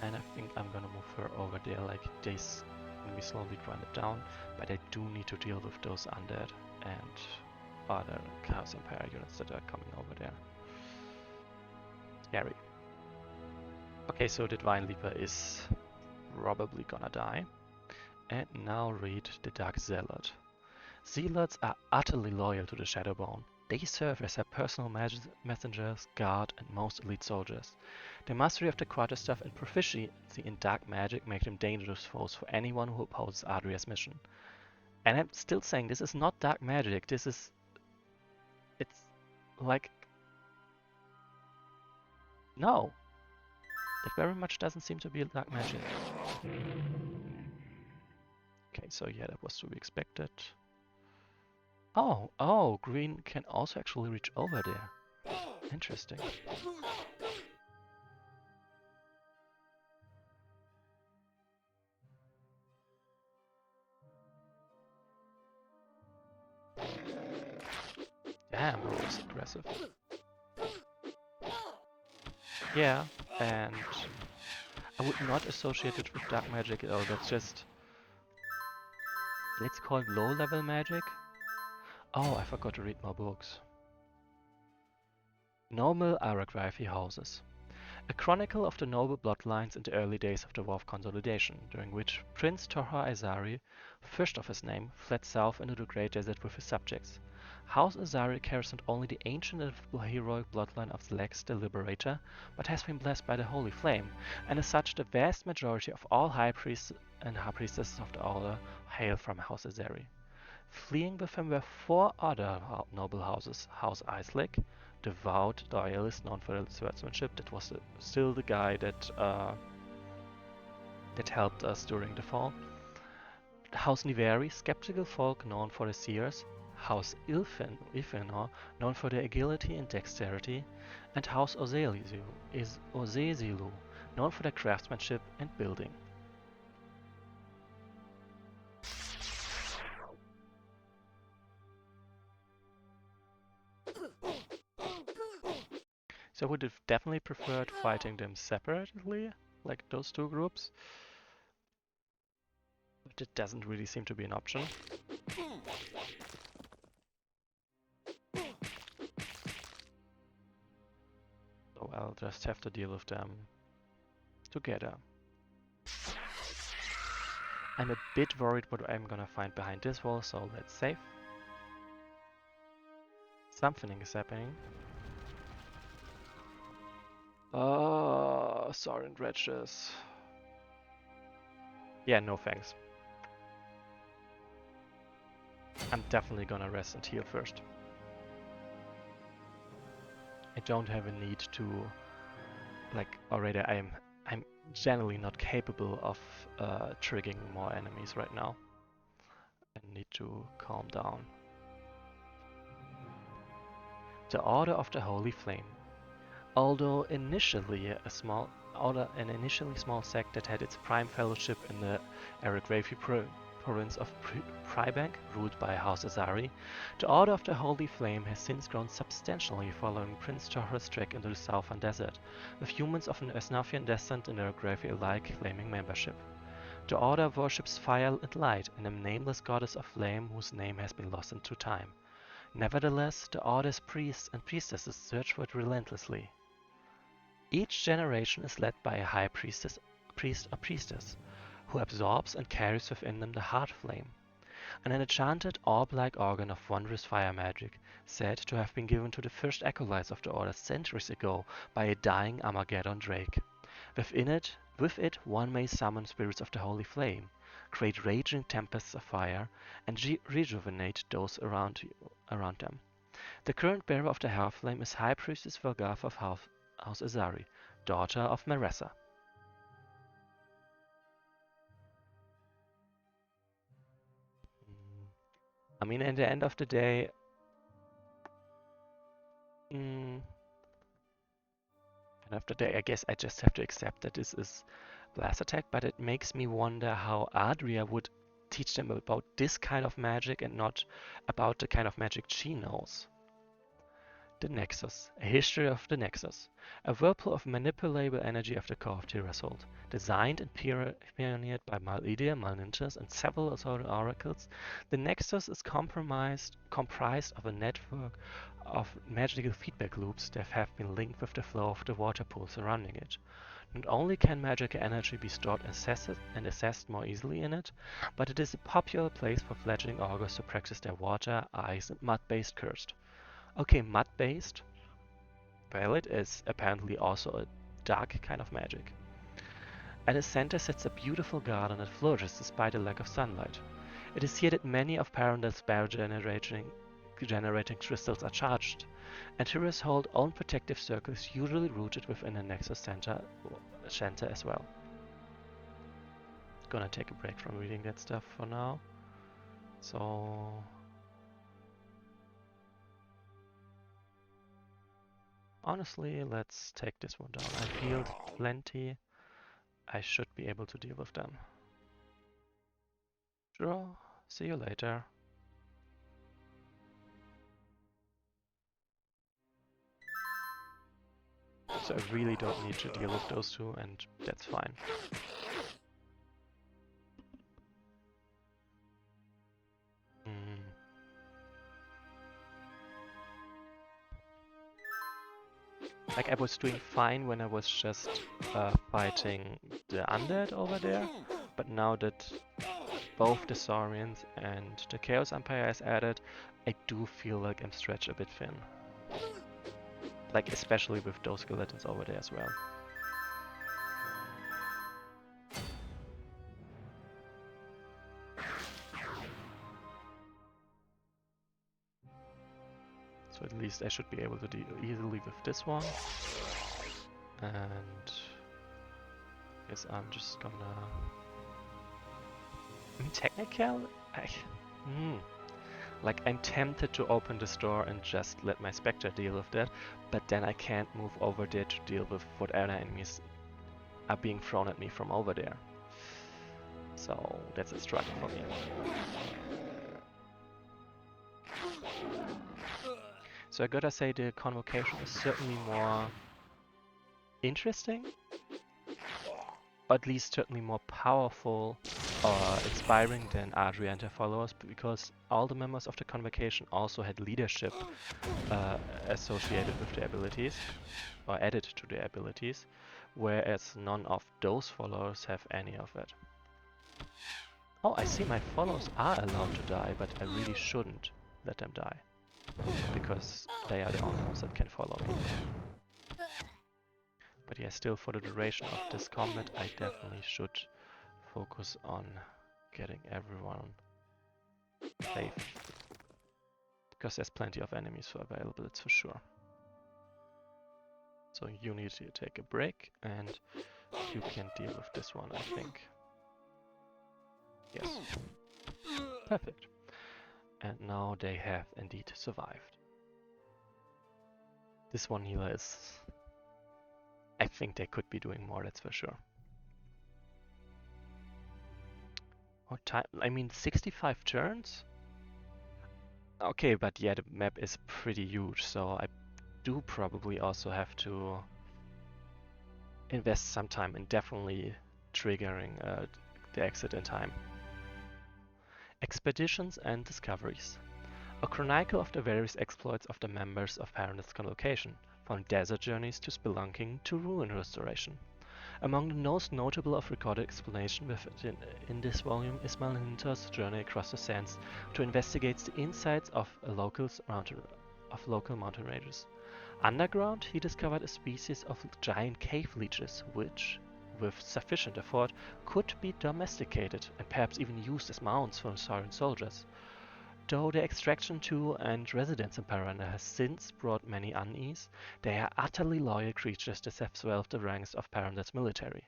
And I think I'm gonna move her over there like this when we slowly grind it down. But I do need to deal with those undead and other Chaos Empire units that are coming over there. Scary. Okay, so the Divine Leaper is probably gonna die. And now read the Dark Zealot. Zealots are utterly loyal to the Shadowbone. They serve as their personal messengers, guard, and most elite soldiers. Their mastery of the quarterstaff and proficiency in dark magic make them dangerous foes for anyone who opposes Adria's mission. And I'm still saying this is not dark magic, it's like... No! It very much doesn't seem to be dark magic. Okay, so yeah, that was to be expected. Oh, green can also actually reach over there. Interesting. Damn, that was aggressive. Yeah, and I would not associate it with dark magic at all. That's just... Let's call it low-level magic. Oh, I forgot to read more books. Normal Aragraphy houses. A chronicle of the noble bloodlines in the early days of the War of Consolidation, during which Prince Torha Azari, first of his name, fled south into the Great Desert with his subjects. House Azari carries not only the ancient and heroic bloodline of Lex the Liberator, but has been blessed by the Holy Flame, and as such the vast majority of all high priests and high priestesses of the Order hail from House Azari. Fleeing with him were four other noble houses: House Iceleg, devout loyalist known for their swordsmanship. That was still the guy that helped us during the fall. House Niveri, skeptical folk known for their seers. House Ilfenor, known for their agility and dexterity. And House Ozezilu, known for their craftsmanship and building. So I would have definitely preferred fighting them separately, like those two groups. But it doesn't really seem to be an option. So I'll just have to deal with them together. I'm a bit worried what I'm gonna find behind this wall, so let's save. Something is happening. Oh, Sorin Dredges. Yeah, no thanks. I'm definitely gonna rest and heal first. I don't have a need to, like, already I'm generally not capable of triggering more enemies right now. I need to calm down. The Order of the Holy Flame. Although initially an initially small sect that had its prime fellowship in the Aragraphy province of Pribank, ruled by House Azari, the Order of the Holy Flame has since grown substantially following Prince Torha's trek into the southern desert, with humans of an Wesnothian descent and Aragraphy alike claiming membership. The Order worships fire and light and a nameless goddess of flame whose name has been lost into time. Nevertheless, the Order's priests and priestesses search for it relentlessly. Each generation is led by a high priest or priestess, who absorbs and carries within them the heart flame, an enchanted orb-like organ of wondrous fire magic, said to have been given to the first acolytes of the Order centuries ago by a dying Armageddon Drake. With it one may summon spirits of the Holy Flame, create raging tempests of fire, and rejuvenate those around you, around them. The current bearer of the Hellflame is High Priestess Velgath of House Azari, daughter of Maressa. I mean, at the end of the day, I guess I just have to accept that this is Blast Attack, but it makes me wonder how Adria would teach them about this kind of magic and not about the kind of magic she knows. The Nexus. A history of the Nexus. A whirlpool of manipulable energy of the core of Tirasold. Designed and pioneered by Mal'idia, Malninjas, and several other oracles, the Nexus is comprised of a network of magical feedback loops that have been linked with the flow of the water pool surrounding it. Not only can magical energy be stored and assessed more easily in it, but it is a popular place for fledgling augurs to practice their water, ice, and mud-based cursed. Okay, mud-based. Well, it is apparently also a dark kind of magic. At its center sits a beautiful garden that flourishes despite a lack of sunlight. It is here that many of Parandel's barrier-generating crystals are charged, and Tirasold's own protective circle is usually rooted within the Nexus center as well. Gonna take a break from reading that stuff for now. So... honestly, let's take this one down. I've healed plenty. I should be able to deal with them. Sure, see you later. So I really don't need to deal with those two, and that's fine. Like, I was doing fine when I was just fighting the undead over there, but now that both the Saurians and the Chaos Empire is added, I do feel like I'm stretched a bit thin. Like, especially with those skeletons over there as well. So at least I should be able to deal easily with this one. And I guess I'm just gonna... technically, like, I'm tempted to open this door and just let my Spectre deal with that, but then I can't move over there to deal with whatever enemies are being thrown at me from over there. So that's a struggle for me. So I gotta say the Convocation is certainly more interesting, or at least certainly more powerful or inspiring than Adria and her followers, because all the members of the Convocation also had leadership associated with their abilities, or added to their abilities, whereas none of those followers have any of it. Oh, I see my followers are allowed to die, but I really shouldn't let them die, because they are the only ones that can follow me. But yeah, still for the duration of this combat, I definitely should focus on getting everyone safe. Because there's plenty of enemies available, that's for sure. So you need to take a break, and you can deal with this one, I think. Yes. Perfect. And now they have indeed survived. This one healer is... I think they could be doing more, that's for sure. What time? I mean, 65 turns? Okay, but yeah, the map is pretty huge, so I do probably also have to invest some time in definitely triggering the exit in time. Expeditions and discoveries. A chronicle of the various exploits of the members of Parandel's Convocation, from desert journeys to spelunking to ruin restoration. Among the most notable of recorded explanation in this volume is Malninja's journey across the sands to investigate the insides of local mountain ranges. Underground, he discovered a species of giant cave leeches which, with sufficient effort, could be domesticated and perhaps even used as mounts for Saurian soldiers. Though their extraction to and residence in Paranda has since brought many unease, they are utterly loyal creatures that have swelled the ranks of Paranda's military.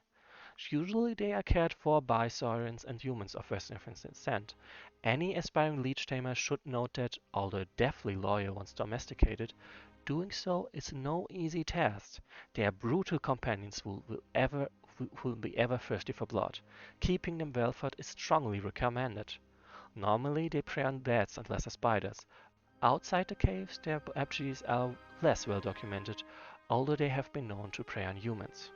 Usually they are cared for by Saurians and humans of Wesnoth descent. Any aspiring leech tamer should note that, although deathly loyal once domesticated, doing so is no easy task. They are brutal companions who will be ever thirsty for blood. Keeping them well fed is strongly recommended. Normally they prey on bats and lesser spiders. Outside the caves, their abilities are less well documented, although they have been known to prey on humans.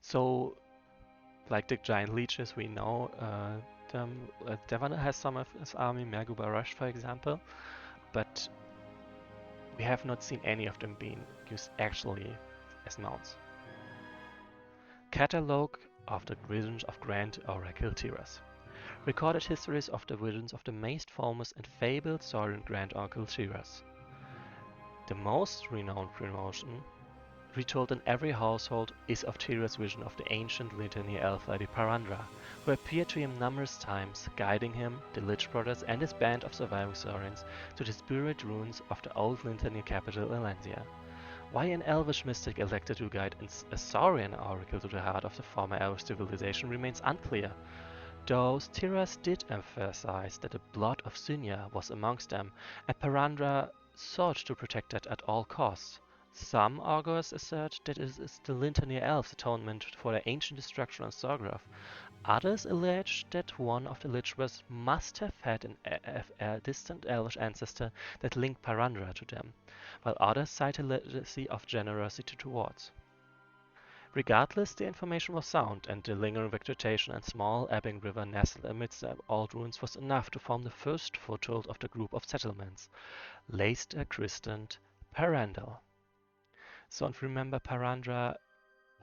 So, like the giant leeches, we know Devana has some of his army, Merguba Rush for example, but we have not seen any of them being used actually as mounts. Catalogue of the visions of Grand Oracle Tiras. Recorded histories of the visions of the most famous and fabled Saurian Grand Oracle Tiras. The most renowned promotion retold in every household is of Tira's vision of the ancient Litany elf Lady Parandra, who appeared to him numerous times, guiding him, the Lich brothers, and his band of surviving Saurians to the spirit ruins of the old Litany capital Elansia. Why an elvish mystic elected to guide a Saurian oracle to the heart of the former elvish civilization remains unclear. Though Tiras did emphasize that the blood of Sunya was amongst them, and Parandra sought to protect it at all costs. Some augurs assert that it is the Litany elves' atonement for their ancient destruction on Sargrath. Others allege that one of the Lichbers must have had a distant elvish ancestor that linked Parandra to them, while others cite a legacy of generosity towards. Regardless, the information was sound, and the lingering vegetation and small ebbing river nestled amidst the old ruins was enough to form the first foothold of the group of settlements, later christened Parandal. So, and remember, Parandra,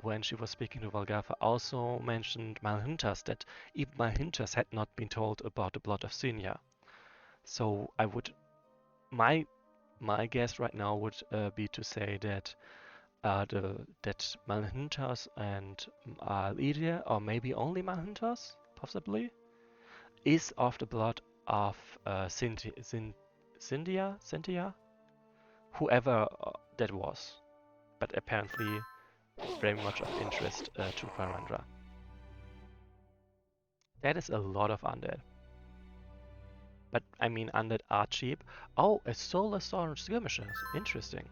when she was speaking to Valgartha, also mentioned Malhintas, that even Malhintas had not been told about the blood of Sunya. So I would, my guess right now would be to say that that Malhintas and Lydia, or maybe only Malhintas, possibly, is of the blood of Cynthia, whoever that was. But apparently very much of interest to Parandra. That is a lot of undead. But I mean, undead are cheap. Oh, a solar storm skirmisher. Interesting.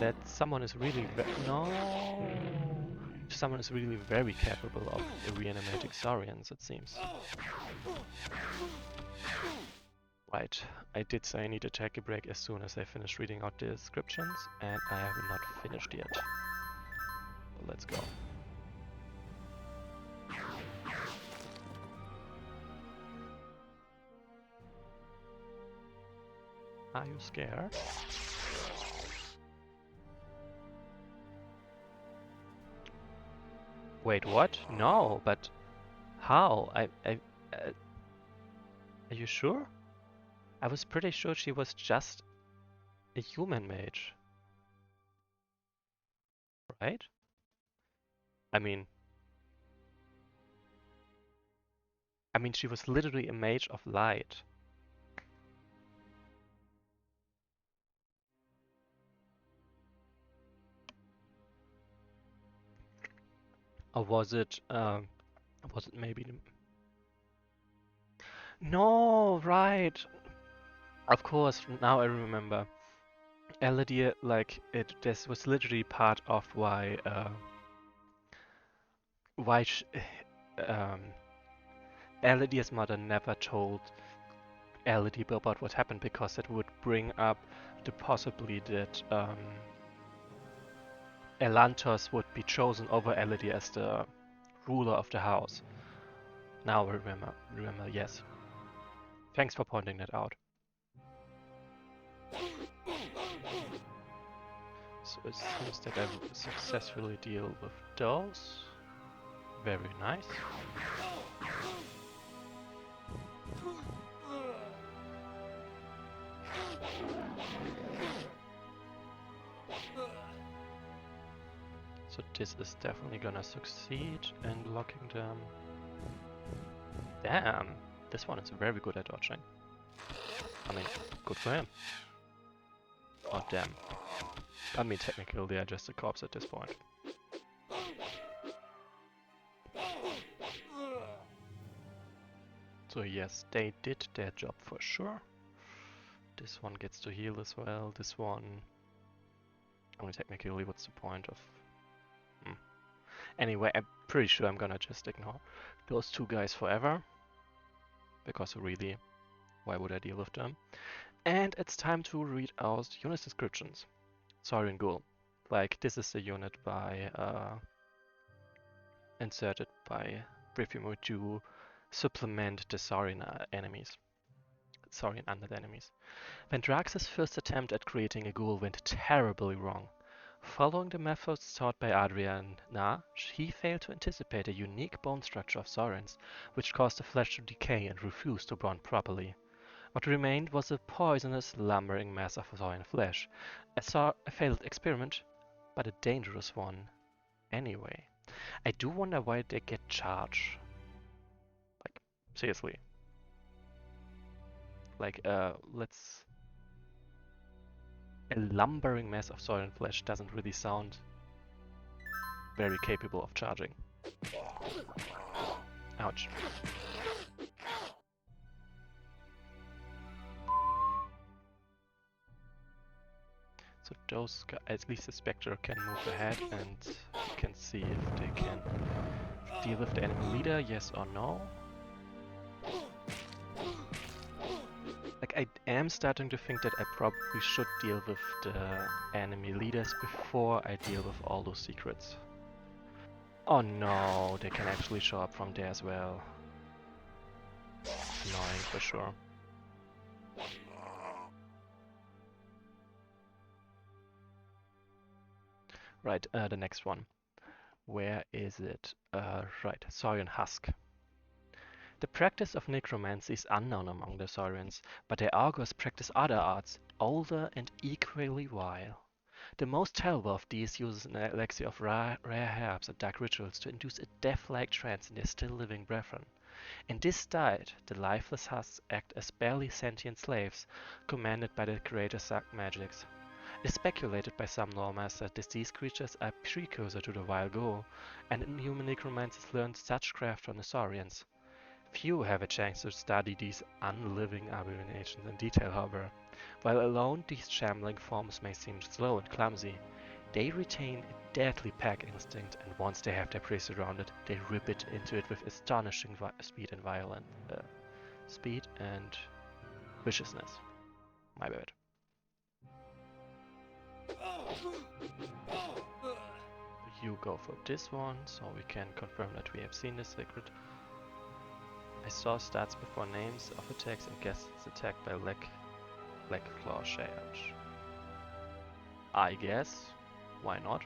That someone is really no. Someone is really very capable of reanimating Saurians, it seems. Right, I did say I need to take a break as soon as I finish reading out the descriptions, and I have not finished yet. So let's go. Are you scared? Wait, what? No, but how? Are you sure? I was pretty sure she was just a human mage. Right? I mean, she was literally a mage of light. Or was it maybe... No, right. Of course, now I remember. Elodie, like, this was literally part of why Elodie's mother never told Elodie about what happened, because it would bring up the possibility that Elantos would be chosen over Elodie as the ruler of the house. Now I remember, yes. Thanks for pointing that out. So it seems that I will successfully deal with those. Very nice. So this is definitely gonna succeed in blocking them. Damn, this one is very good at dodging. I mean, good for him. Oh damn. I mean, technically they are just a corpse at this point. So yes, they did their job for sure. This one gets to heal as well, this one... I mean, technically what's the point of... Anyway, I'm pretty sure I'm gonna just ignore those two guys forever. Because really, why would I deal with them? And it's time to read out unit descriptions. Saurian Ghoul. Like, this is the unit by... inserted by Briefimo to supplement the Saurian enemies. Saurian undead enemies. When Drax's first attempt at creating a ghoul went terribly wrong. Following the methods taught by Adriana, he failed to anticipate a unique bone structure of Saurians, which caused the flesh to decay and refuse to bond properly. What remained was a poisonous, lumbering mass of Saurian flesh. A failed experiment, but a dangerous one anyway. I do wonder why they get charged. Like, seriously. Like, let's... A lumbering mass of Saurian flesh doesn't really sound very capable of charging. Ouch. So those guys, at least the Spectre can move ahead and you can see if they can deal with the enemy leader, yes or no. Like, I am starting to think that I probably should deal with the enemy leaders before I deal with all those secrets. Oh no, they can actually show up from there as well. Annoying for sure. Right, the next one. Where is it? Right, Saurian Husk. The practice of necromancy is unknown among the Saurians, but their augurs practice other arts, older and equally vile. The most terrible of these uses an elixir of rare herbs and dark rituals to induce a death-like trance in their still-living brethren. In this diet, the lifeless husks act as barely sentient slaves, commanded by the creator's magics. It is speculated by some lawmasters that these creatures are precursor to the vile ghoul, and inhuman necromancers learned such craft from the Saurians. Few have a chance to study these unliving abominations in detail, however. While alone these shambling forms may seem slow and clumsy, they retain a deadly pack instinct, and once they have their prey surrounded, they rip it into it with astonishing speed and viciousness. My bad. You go for this one, so we can confirm that we have seen the secret. I saw stats before names of attacks and guessed it's attacked by Black Claw Charge. I guess. Why not?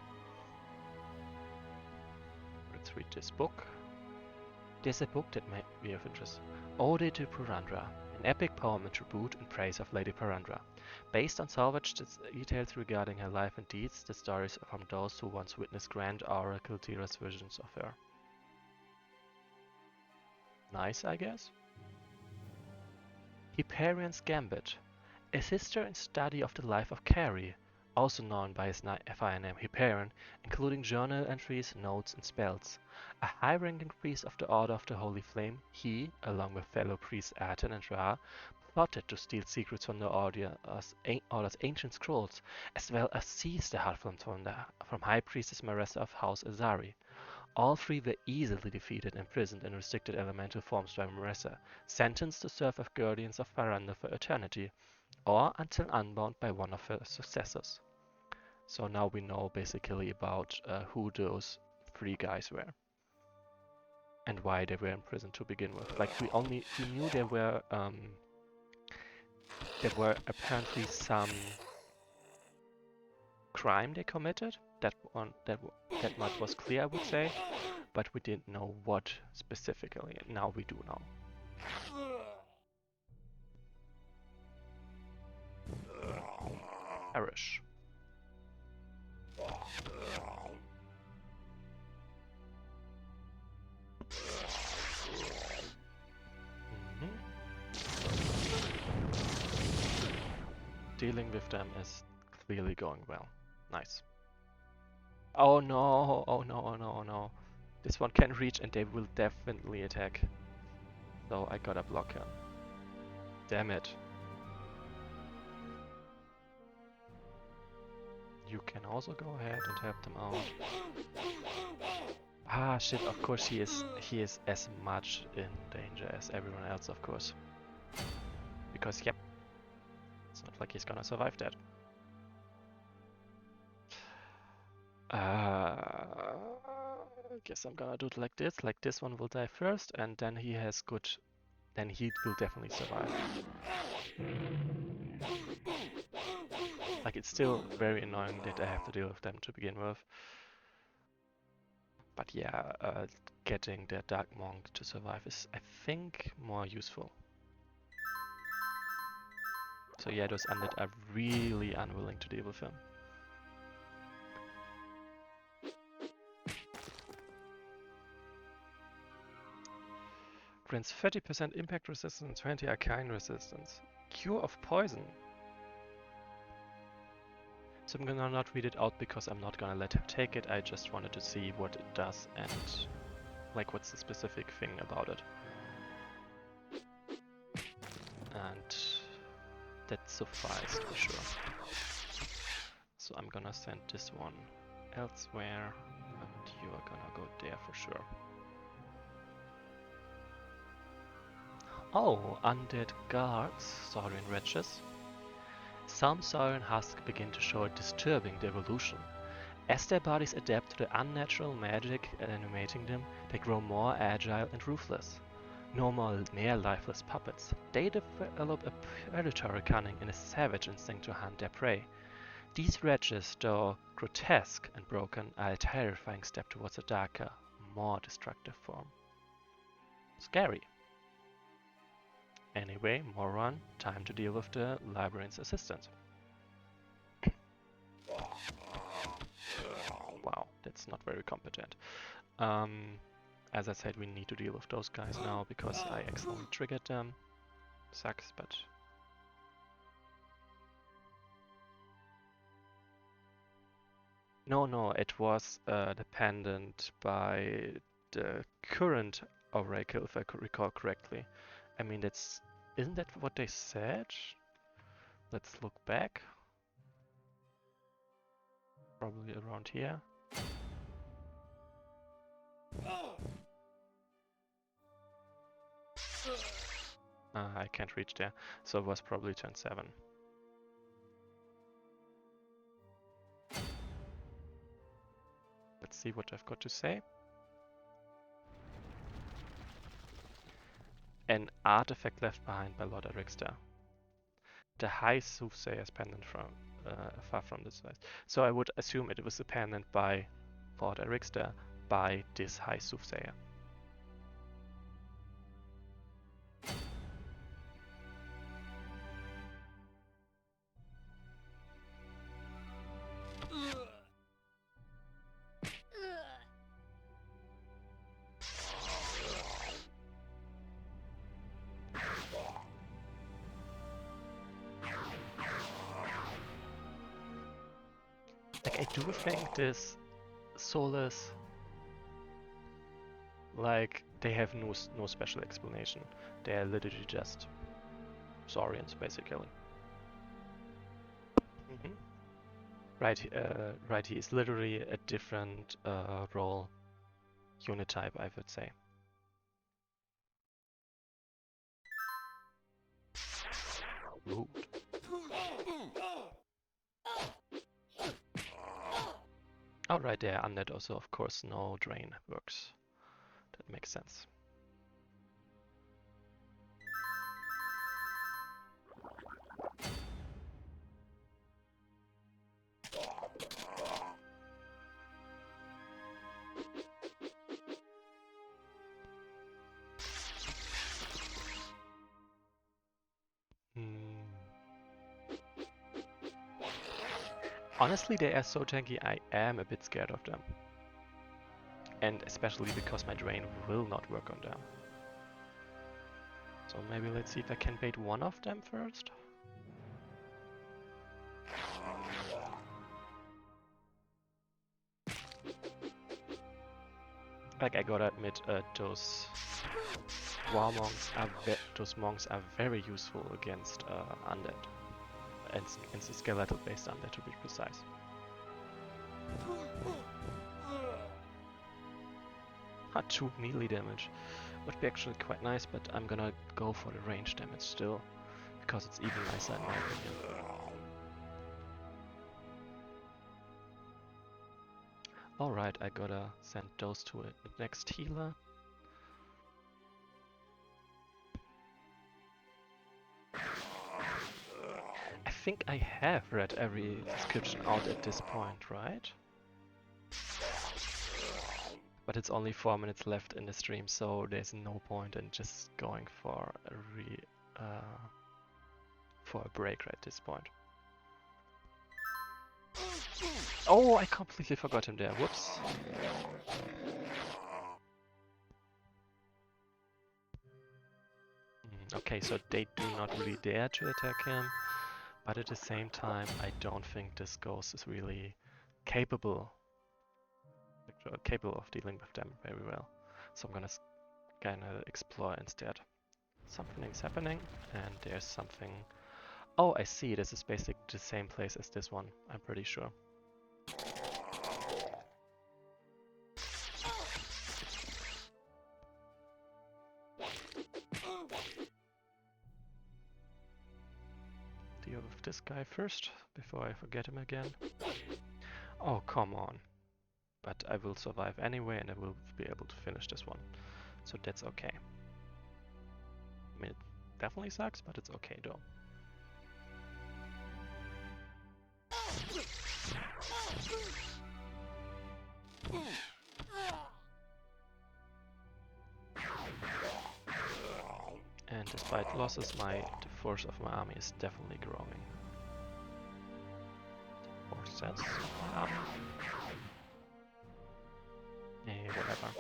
Let's read this book. There's a book that might be of interest. Ode to Purandra, an epic poem and tribute in praise of Lady Purandra. Based on salvaged details regarding her life and deeds, the stories from those who once witnessed grand oracle Tira's visions of her. Nice, I guess. Hyperion's Gambit. A sister and study of the life of Carrie, also known by his fire name Hyperion, including journal entries, notes, and spells. A high-ranking priest of the Order of the Holy Flame, he, along with fellow priests Aten and Ra, plotted to steal secrets from the Order's ancient scrolls, as well as seize the Heartflames from High Priestess Maressa of House Azari. All three were easily defeated, imprisoned in restricted elemental forms by Maressa, sentenced to serve as guardians of Purandra for eternity, or until unbound by one of her successors. So now we know basically about who those three guys were and why they were in prison to begin with. Like we knew there were apparently some crime they committed. That much was clear, I would say, but we didn't know what specifically. And now we do know. Perish. Dealing with them is clearly going well. Nice. Oh no, oh no, oh no, oh no. This one can reach and they will definitely attack. So I gotta block him. Damn it. You can also go ahead and help them out. Ah shit, of course he is as much in danger as everyone else, of course. Because yep, it's not like he's gonna survive that. I guess I'm gonna do it like this. Like this one will die first, and then he has good. Then he will definitely survive. Like it's still very annoying that I have to deal with them to begin with. But yeah, getting the Dark Monk to survive is, I think, more useful. So yeah, those undead are really unwilling to deal with him. Grants 30% impact resistance and 20 arcane resistance. Cure of poison. So I'm gonna not read it out because I'm not gonna let him take it. I just wanted to see what it does and like what's the specific thing about it. And that suffices for sure. So I'm gonna send this one elsewhere, and you are gonna go there for sure. Oh, undead guards, Saurian wretches. Some Saurian husks begin to show a disturbing devolution. As their bodies adapt to the unnatural magic animating them, they grow more agile and ruthless. No more mere lifeless puppets, they develop a predatory cunning and a savage instinct to hunt their prey. These wretches, though grotesque and broken, are a terrifying step towards a darker, more destructive form. Scary. Anyway, moron, time to deal with the librarian's assistant. Wow, that's not very competent. As I said, we need to deal with those guys now because I accidentally triggered them. Sucks, but... No, it was dependent by the current oracle, if I could recall correctly. I mean, isn't that what they said? Let's look back. Probably around here. I can't reach there, so it was probably turn 7. Let's see what I've got to say. An artifact left behind by Lord Erixter. The High Soothsayer's pendant from far from this place. So I would assume it was a pendant by Lord Erixter by this High Soothsayer. Like, I do think this Soulless, like, they have no special explanation. They are literally just Saurians, basically. Right, he is literally a different role unit type, I would say. Rude. Oh, right there, undead also, of course, no drain works. That makes sense. Honestly, they are so tanky, I am a bit scared of them. And especially because my drain will not work on them. So maybe let's see if I can bait one of them first. Like, I gotta admit, those monks are very useful against undead, and against the skeletal-based undead to be precise. Not 2 melee damage would be actually quite nice, but I'm gonna go for the range damage still, because it's even nicer in my opinion. Alright, I gotta send those to the next healer. I think I have read every description out at this point, right? But it's only 4 minutes left in the stream, so there's no point in just going for a break right at this point. Oh, I completely forgot him there. Whoops. Okay, so they do not really dare to attack him, but at the same time, I don't think this ghost is really capable of dealing with them very well. So I'm gonna kinda explore instead. Something's happening, and there's something. Oh, I see. This is basically the same place as this one. I'm pretty sure. Deal with this guy first, before I forget him again. Oh, come on. But I will survive anyway, and I will be able to finish this one. So that's okay. I mean, it definitely sucks, but it's okay though. And despite losses, the force of my army is definitely growing. Or sense of my army? Whatever.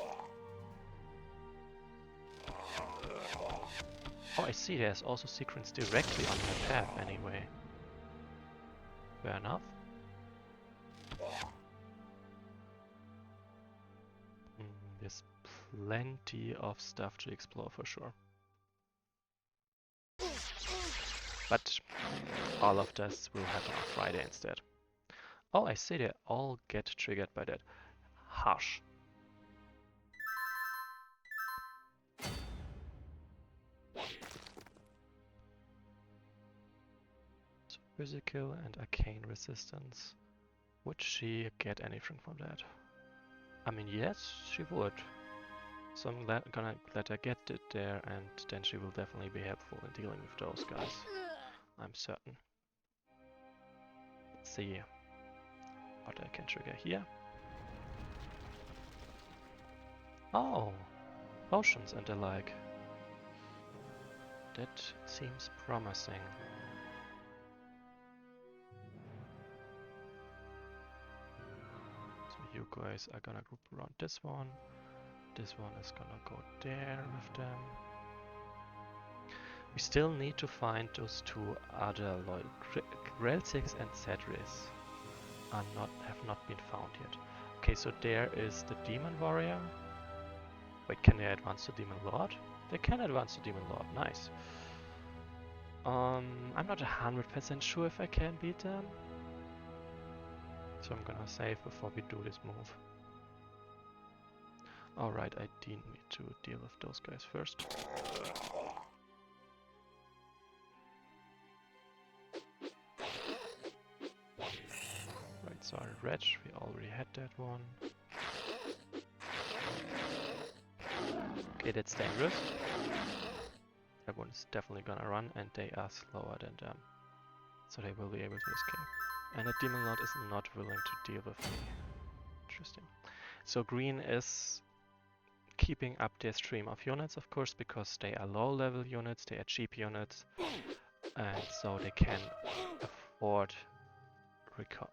Oh, I see, there's also secrets directly on my path anyway. Fair enough. There's plenty of stuff to explore for sure. But all of this will happen on Friday instead. Oh, I see, they all get triggered by that. Hush. So physical and arcane resistance. Would she get anything from that? I mean, yes, she would. So I'm gonna let her get it there, and then she will definitely be helpful in dealing with those guys. I'm certain. Let's see what I can trigger here. Oh, potions and the like. That seems promising. So you guys are gonna group around this one. This one is gonna go there with them. We still need to find those two other Greltix and Cedris have not been found yet. Okay, so there is the Demon Warrior. Wait, can they advance to Demon Lord? They can advance to Demon Lord, nice. I'm not 100% sure if I can beat them. So I'm gonna save before we do this move. Alright, I do need to deal with those guys first. Right, so our wretch, we already had that one. Okay, that's dangerous. That one is definitely gonna run, and they are slower than them. So they will be able to escape. And the Demon Lord is not willing to deal with me. Interesting. So green is keeping up their stream of units, of course, because they are low-level units, they are cheap units, and so they can afford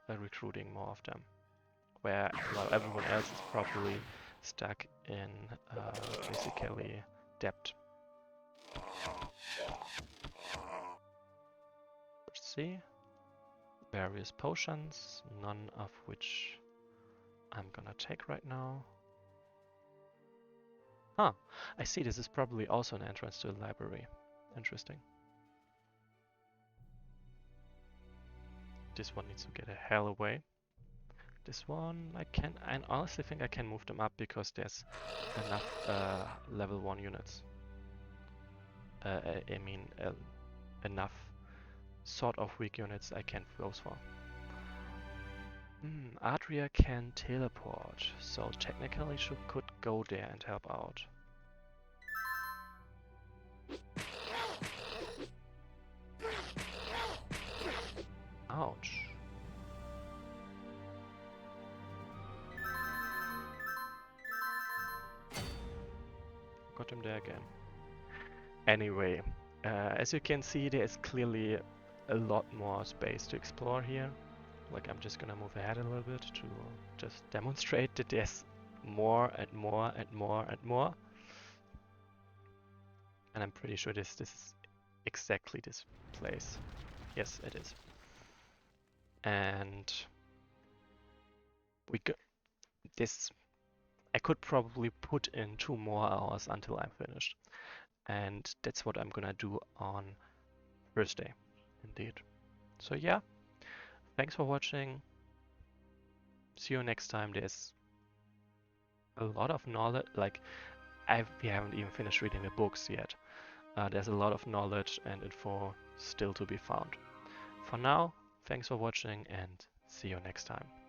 recruiting more of them. While everyone else is probably stuck in basically debt. Let's see. Various potions, none of which I'm gonna take right now. Huh, I see, this is probably also an entrance to the library. Interesting. This one needs to get a hell away. This one I honestly think I can move them up because there's enough level 1 units. I mean enough sort of weak units I can close for. Adria can teleport, so technically she could go there and help out. Ouch. Got him there again. Anyway, as you can see, there is clearly a lot more space to explore here. Like, I'm just gonna move ahead a little bit to just demonstrate that there's more and more and more and more. And I'm pretty sure this is exactly this place. Yes, it is. And we go this. I could probably put in 2 more hours until I'm finished. And that's what I'm gonna do on Thursday, indeed. So yeah, thanks for watching. See you next time. There's a lot of knowledge, like we haven't even finished reading the books yet. There's a lot of knowledge and info still to be found. For now, thanks for watching and see you next time.